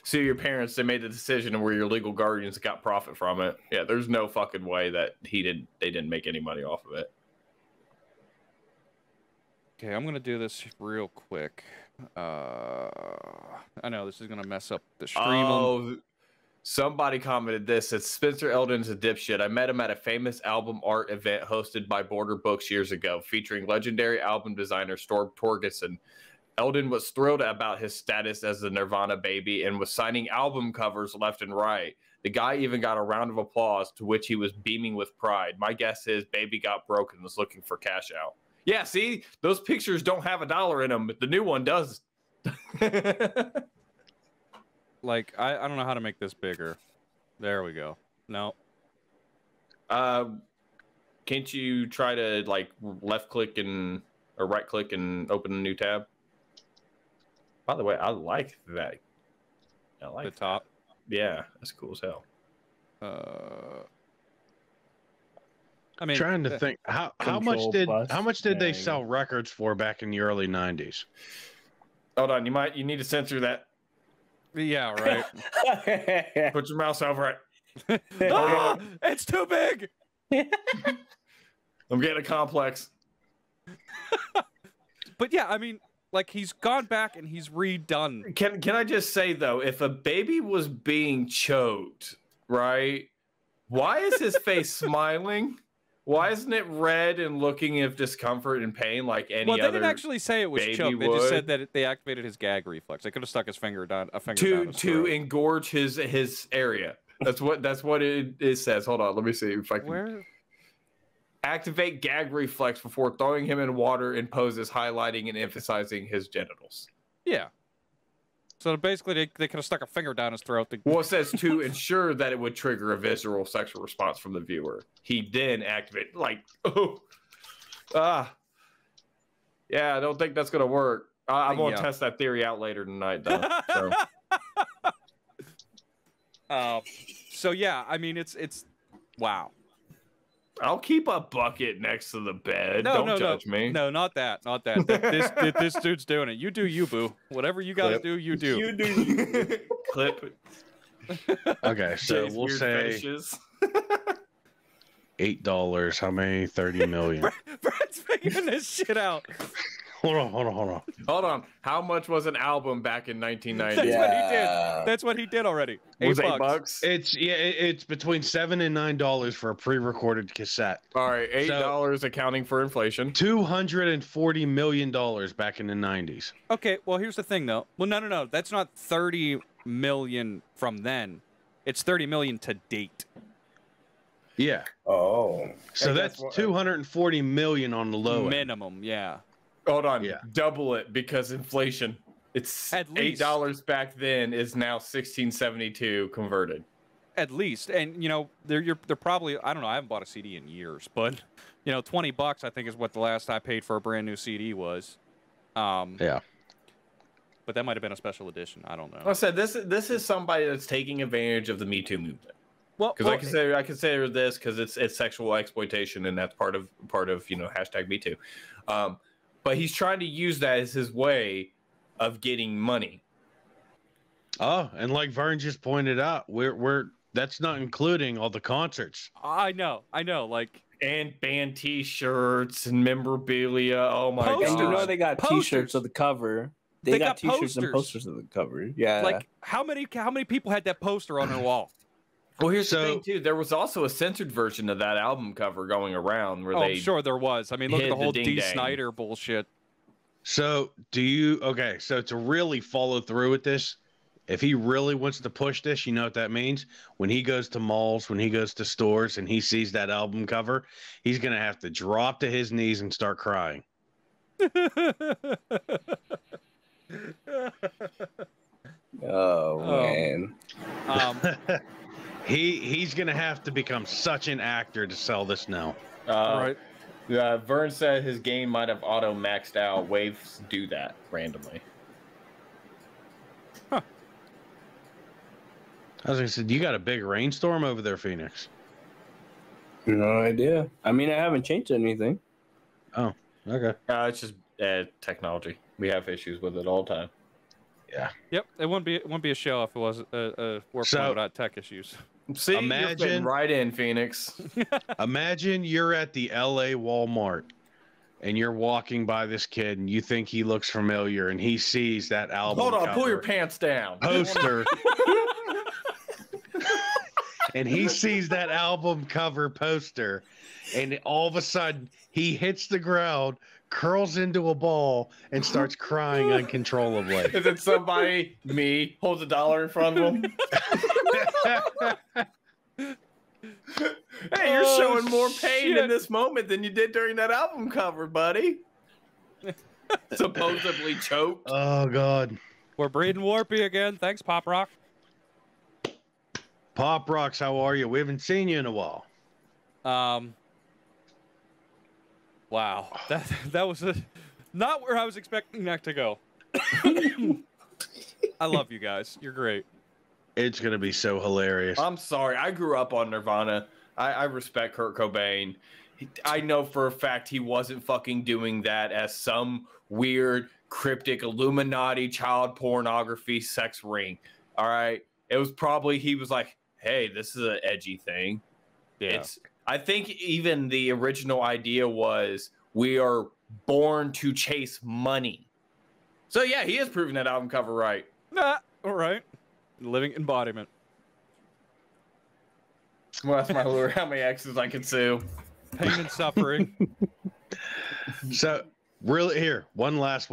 So your parents, they made the decision and were your legal guardians that got profit from it. Yeah, there's no fucking way that they didn't make any money off of it. Okay, I'm gonna do this real quick. I know this is gonna mess up the stream. Oh, somebody commented this. It's Spencer Eldon's a dipshit. I met him at a famous album art event hosted by Border Books years ago, featuring legendary album designer Storm Torgerson. Eldon was thrilled about his status as the Nirvana baby and was signing album covers left and right. The guy even got a round of applause, to which he was beaming with pride. My guess is baby got broke and was looking for cash out. Yeah, see? Those pictures don't have $1 in them, but the new one does. Like, I don't know how to make this bigger. There we go. No. Can't you try to, like, left-click and or right click and open a new tab. By the way, I like that. I like The top. that. Yeah, that's cool as hell. I mean, Trying to think how much did they sell records for back in the early 90s? Hold on, you need to censor that. Yeah, right. Put your mouse over it. Oh, it's too big. I'm getting a complex. But yeah, I mean, like, he's gone back and he's redone. Can I just say though, if a baby was being choked, right? Why is his face smiling? Why isn't it red and looking of discomfort and pain like any other? Well, they didn't actually say it was choked. They just said that they activated his gag reflex. They could have stuck his finger down to engorge his area. That's what it says. Hold on, let me see if I can. Where? Activate gag reflex before throwing him in water in poses highlighting and emphasizing his genitals. Yeah. So basically, they could have stuck a finger down his throat. Well, it says to ensure that it would trigger a visceral sexual response from the viewer. He then activated, yeah, I don't think that's gonna work. I'm gonna test that theory out later tonight, though. So yeah, I mean, it's wow. I'll keep a bucket next to the bed. Don't judge me. No, not that. This dude's doing it. You do you, boo. Whatever you guys do, you do. You do. Clip. Okay, so we'll say $8. How many? 30 million. Brad's figuring this shit out. Hold on. How much was an album back in 1990? That's what he did. That's what he did already. $8. It's between $7 and $9 for a pre-recorded cassette. All right, $8 accounting for inflation. $240 million back in the 90s. Okay, well here's the thing though. Well, no. That's not 30 million from then. It's 30 million to date. Yeah. Oh. So that's 240 million on the low minimum. Yeah. Hold on, double it because inflation. It's at least $8 back then is now $16.72 converted. At least, and they're probably, I don't know. I haven't bought a CD in years, but $20 I think is what the last I paid for a brand new CD was. Yeah. But that might have been a special edition. I don't know. I said this is somebody that's taking advantage of the Me Too movement. Well, because I consider this because it's sexual exploitation and that's part of hashtag Me Too. But he's trying to use that as his way of getting money. Oh, and like Vern just pointed out, we're that's not including all the concerts. I know. And band T-shirts and memorabilia. Oh my god! And they got T-shirts of the cover. They got T-shirts and posters of the cover. Yeah. Like how many people had that poster on their wall? Well, here's the thing too. There was also a censored version of that album cover going around where I'm sure there was. I mean, look at the whole D. Snyder bullshit. So so to really follow through with this, if he really wants to push this, you know what that means? When he goes to malls, when he goes to stores and he sees that album cover, he's going to have to drop to his knees and start crying. Oh, man. He's gonna have to become such an actor to sell this now. Right. Vern said his game might have auto maxed out. Waves do that randomly. Huh. I was gonna say, you got a big rainstorm over there, Phoenix? No idea. I mean, I haven't changed anything. Oh, okay. It's just technology. We have issues with it all the time. Yeah. Yep. It wouldn't be a show if it was working without tech issues. See, you're fitting right in, Phoenix. Imagine you're at the LA Walmart and you're walking by this kid and you think he looks familiar and he sees that album. Hold on, pull your pants down. Poster. And he sees that album cover poster and all of a sudden he hits the ground, curls into a ball, and starts crying uncontrollably. Is it somebody, me, holds $1 in front of him? Hey, you're showing more pain in this moment than you did during that album cover, buddy. Supposedly choked. Oh, God. We're breeding Warpy again. Thanks, Pop Rock. Pop Rocks, how are you? We haven't seen you in a while. Wow, that was not where I was expecting that to go. I love you guys. You're great. It's gonna be so hilarious. I'm sorry. I grew up on Nirvana. I respect Kurt Cobain. I know for a fact he wasn't fucking doing that as some weird, cryptic Illuminati child pornography sex ring. All right. It was probably, he was like, hey, this is an edgy thing. Yeah. I think even the original idea was we are born to chase money. So yeah, he is proving that album cover right. Nah, all right. Living embodiment. Well, that's my lure. How many exes I can sue? Pain and suffering. So, really, here, one last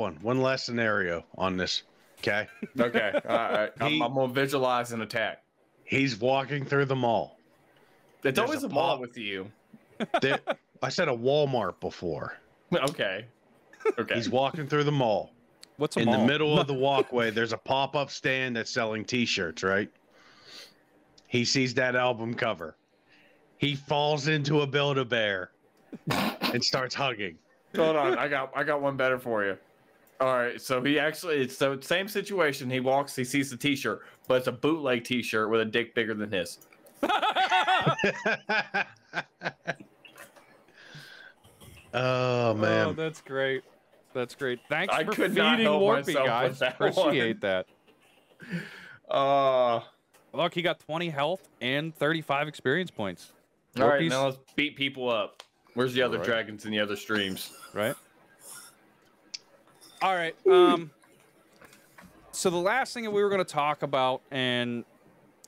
scenario on this. Okay. Okay. All right. I'm gonna visualize an attack. He's walking through the mall. It's always a mall with you. I said a Walmart before. Okay. Okay. He's walking through the mall. What's a In mall? the middle of the walkway, there's a pop-up stand that's selling T-shirts, right? He sees that album cover. He falls into a Build-A-Bear and starts hugging. Hold on, I got one better for you. All right, so it's the same situation. He walks, he sees the T-shirt, but it's a bootleg T-shirt with a dick bigger than his. Oh man, Oh, that's great. That's great. Thanks I for could not feeding help Warpy, myself guys. with that Appreciate that. Look, he got 20 health and 35 experience points. All right, Warpy's- now let's beat people up. Where's the other All right. dragons in the other streams? Right. All right. So the last thing that we were going to talk about, and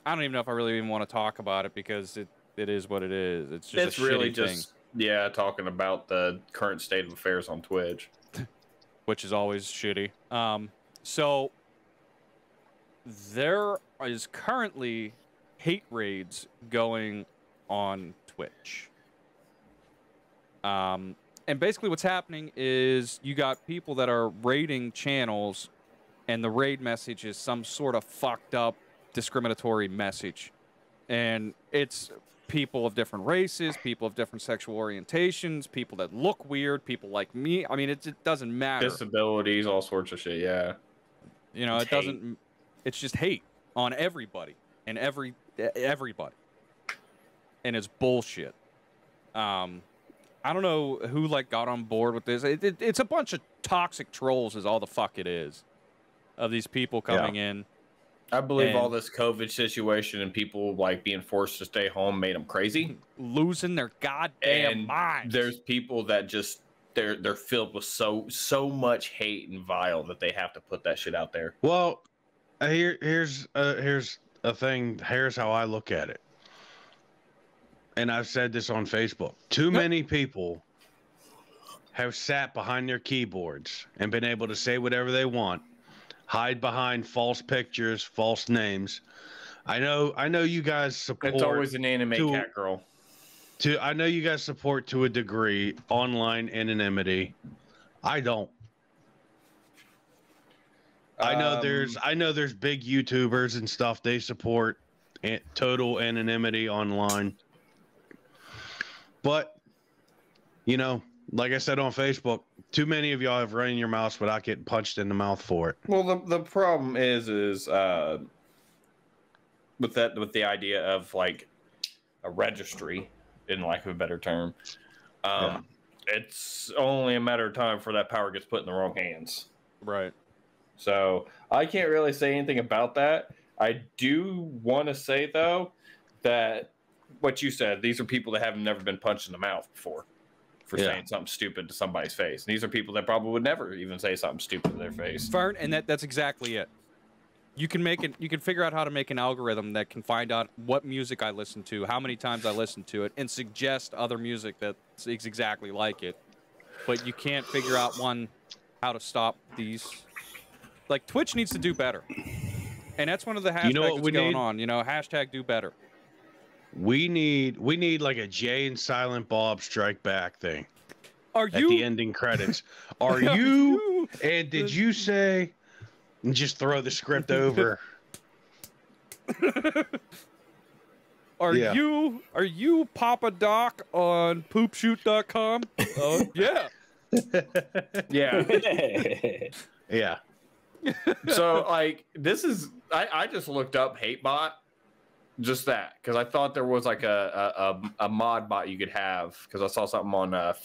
I don't even know if I really even want to talk about it because it is what it is. It's just It's a really shitty just talking about the current state of affairs on Twitch. thing, which is always shitty. So there is currently hate raids going on Twitch. And basically what's happening is you got people that are raiding channels, and the raid message is some sort of fucked up discriminatory message. And it's people of different races, people of different sexual orientations, people that look weird, people like me. I mean, it doesn't matter. Disabilities, all sorts of shit, yeah. You know, It's it doesn't. It's just hate on everybody and everybody, and it's bullshit. I don't know who like got on board with this. It's a bunch of toxic trolls, is all the fuck it is, of these people coming in. I believe And- all this COVID situation and people like being forced to stay home made them crazy. Losing their goddamn And minds. there's people that just they're filled with so much hate and vile that they have to put that shit out there. well, here's a thing. Here's how I look at it. And I've said this on Facebook. Too many people have sat behind their keyboards and been able to say whatever they want, hide behind false pictures, false names. I know you guys support. It's always an anime cat girl. I know you guys support to a degree online anonymity. I don't. I know there's big YouTubers and stuff. They support total anonymity online. But, you know, like I said on Facebook, too many of y'all have run your mouths without getting punched in the mouth for it. Well, the problem is with the idea of like a registry, in lack of a better term, it's only a matter of time before that power gets put in the wrong hands. right. So I can't really say anything about that. I do want to say though that what you said, these are people that have never been punched in the mouth before for saying something stupid to somebody's face. And these are people that probably would never even say something stupid to their face. Fern, and that's exactly it. You can figure out how to make an algorithm that can find out what music I listen to, how many times I listen to it, and suggest other music that's exactly like it. But you can't figure out how to stop these. Like Twitch needs to do better. And that's one of the hashtags that's going on, hashtag do better. We need like a Jay and Silent Bob Strike Back thing. Are at you the ending credits? Are you? And did you say? And just throw the script over. Are you Papa Doc on poopshoot.com? Yeah. Yeah. Yeah. So like this is I just looked up HateBot, just that, because I thought there was like a mod bot you could have, because I saw something on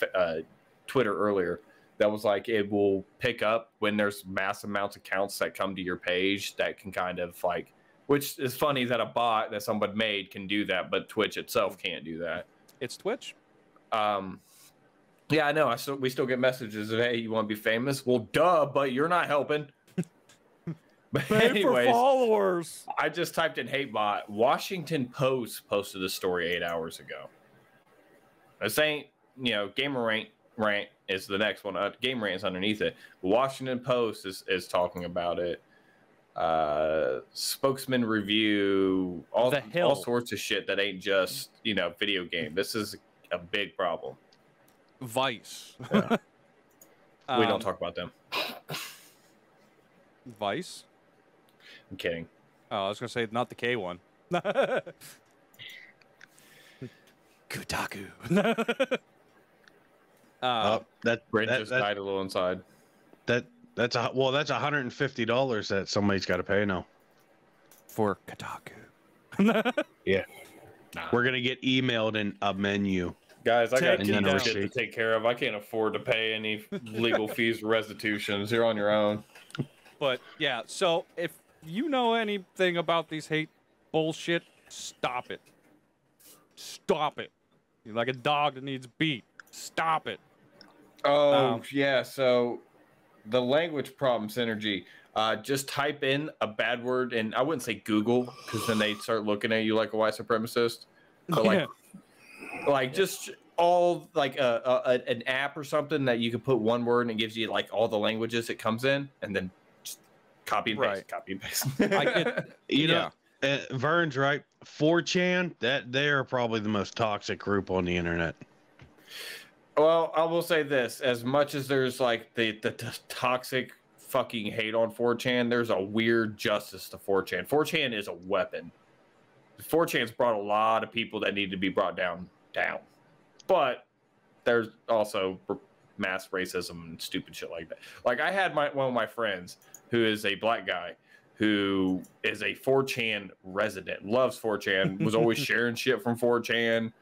Twitter earlier that was like it will pick up when there's mass amounts of accounts that come to your page that can kind of like, which is funny that a bot that someone made can do that, but Twitch itself can't do that. It's Twitch. Yeah, I know. We still get messages of, hey, you want to be famous? Well, duh, but you're not helping. But Pay anyways, for followers. I just typed in HateBot. Washington Post posted a story 8 hours ago. This ain't, Gamer Rant is the next one. Game Rant is underneath it. Washington Post is talking about it. Spokesman review, all sorts of shit that ain't just, video game. This is a big problem. Vice. Yeah. We don't talk about them. Vice? I'm kidding. Oh, I was gonna say not the K one. Kotaku. That Brent just died a little inside. That's $150 that somebody's got to pay now. For Kotaku. Yeah. We're gonna get emailed in a menu. Guys, I got a shit to take care of. I can't afford to pay any legal fees or restitutions. You're on your own. But yeah, so if you know anything about these hate bullshit, stop it. Stop it. You're like a dog that needs beat. Stop it. Oh, yeah. So the language problem synergy. Just type in a bad word, and I wouldn't say Google, because then they start looking at you like a white supremacist. But like just all like an app or something that you can put one word and it gives you like all the languages it comes in, and then just copy and paste, copy and paste. Vern's right. 4chan, that they are probably the most toxic group on the internet. Well, I will say this: as much as there's like the toxic fucking hate on 4chan, there's a weird justice to 4chan. 4chan is a weapon. 4chan's brought a lot of people that need to be brought down. But there's also mass racism and stupid shit like that. Like I had one of my friends who is a black guy who is a 4chan resident, loves 4chan, was always sharing shit from 4chan.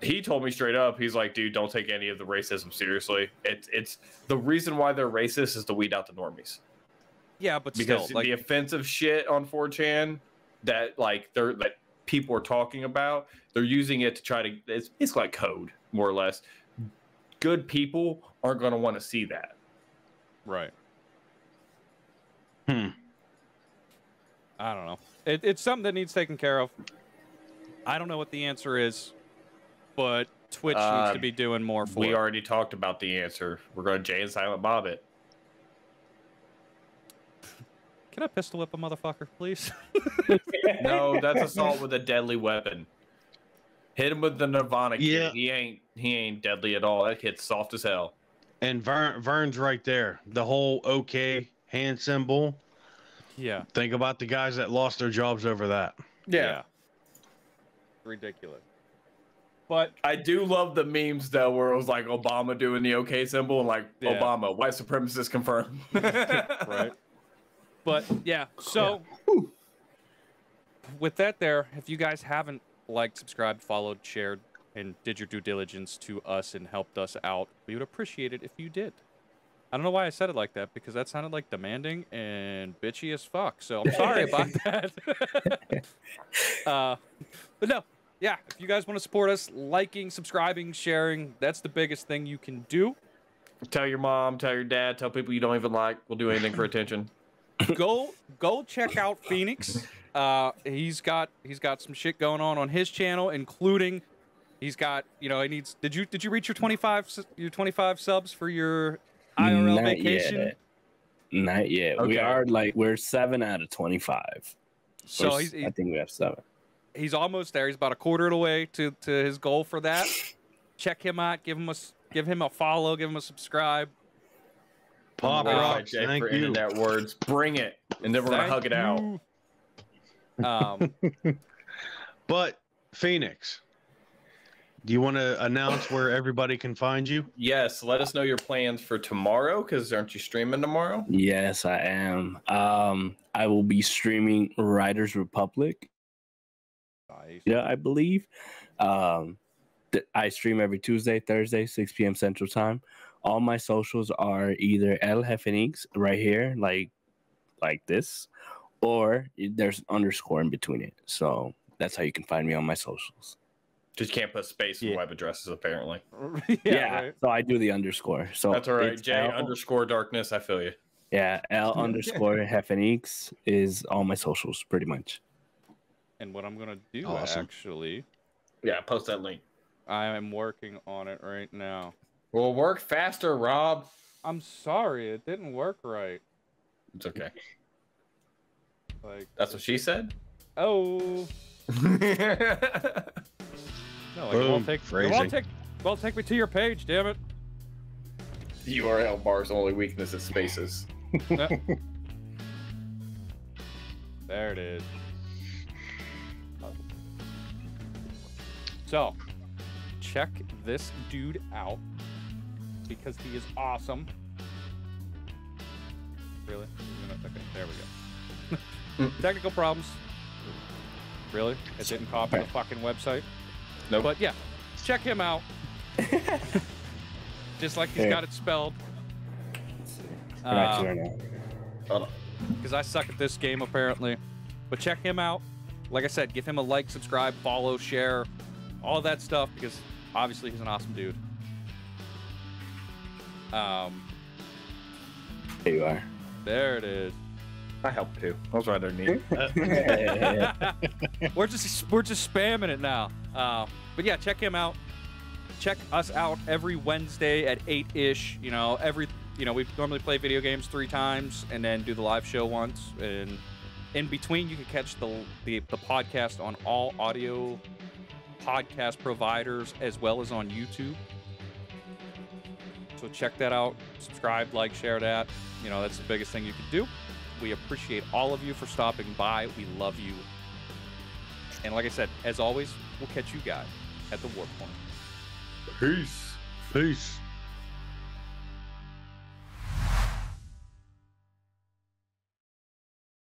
He told me straight up, he's like, dude, don't take any of the racism seriously. It's the reason why they're racist is to weed out the normies. Yeah, but because still, like, the offensive shit on 4chan that that people are talking about, they're using it to try to, it's like code, more or less. Good people aren't going to want to see that. Right. I don't know. It's something that needs taken care of. I don't know what the answer is, but Twitch needs to be doing more for it. We already talked about the answer. We're going to Jay and Silent Bob it. Can I pistol whip a motherfucker, please? No, that's assault with a deadly weapon. Hit him with the Nirvana kid. Yeah. He ain't deadly at all. That kid's soft as hell. And Vern's right there. The whole OK hand symbol. Yeah. Think about the guys that lost their jobs over that. Yeah. Ridiculous. But I do love the memes though, where it was like Obama doing the OK symbol and like Obama, white supremacist confirmed. Right. But yeah, so with that there, if you guys haven't liked, subscribed, followed, shared, and did your due diligence to us and helped us out, we would appreciate it if you did. I don't know why I said it like that, because that sounded like demanding and bitchy as fuck. So I'm sorry about that. But no, yeah, if you guys want to support us, liking, subscribing, sharing, that's the biggest thing you can do. Tell your mom, tell your dad, tell people you don't even like. We'll do anything for attention. Go check out Phoenix. He's got some shit going on his channel, including he's got, he needs. Did you reach your 25 subs for your IRL vacation? Not yet. Okay. We're 7 out of 25. So I think we have 7. He's almost there. He's about a quarter of the way to his goal for that. Check him out. Give him a follow. Give him a subscribe. Pop it, Jay, for internet words. Bring it, and then we're gonna hug it out. But Phoenix, do you want to announce where everybody can find you? Yes, let us know your plans for tomorrow, because aren't you streaming tomorrow? Yes, I am. I will be streaming Riders Republic. Nice. Yeah, I believe. I stream every Tuesday, Thursday, 6 p.m. Central Time. All my socials are either El Jefenix right here, like this, or there's an underscore in between it. So that's how you can find me on my socials. Just can't put space in web addresses, apparently. Yeah, right. so I do the underscore. So That's all right. it's J underscore darkness. I feel you. Yeah, L underscore Jefenix is all my socials, pretty much. And what I'm gonna do actually, yeah, post that link. I am working on it right now. Well, work faster, Rob. I'm sorry, it didn't work right. It's okay. Like that's what she said. Oh. No, like, it won't take me to your page, damn it. The URL bar's only weakness is spaces. There it is. So, check this dude out because he is awesome. Really? Okay, there we go. Technical problems. Really? It didn't copy the fucking website? No. Nope. But yeah, check him out. Just like he's got it spelled. Because I suck at this game, apparently. But check him out. Like I said, give him a like, subscribe, follow, share, all that stuff, because obviously he's an awesome dude. There you are. There it is. I helped too. I was right underneath. We're just spamming it now. But yeah, check him out. Check us out every Wednesday at 8-ish. You know, we normally play video games 3 times and then do the live show once. And in between, you can catch the podcast on all audio podcast providers as well as on YouTube. So check that out. Subscribe, like, share that. You know, that's the biggest thing you can do. We appreciate all of you for stopping by. We love you. And like I said, as always, we'll catch you guys at the Warp Point. Peace. Peace.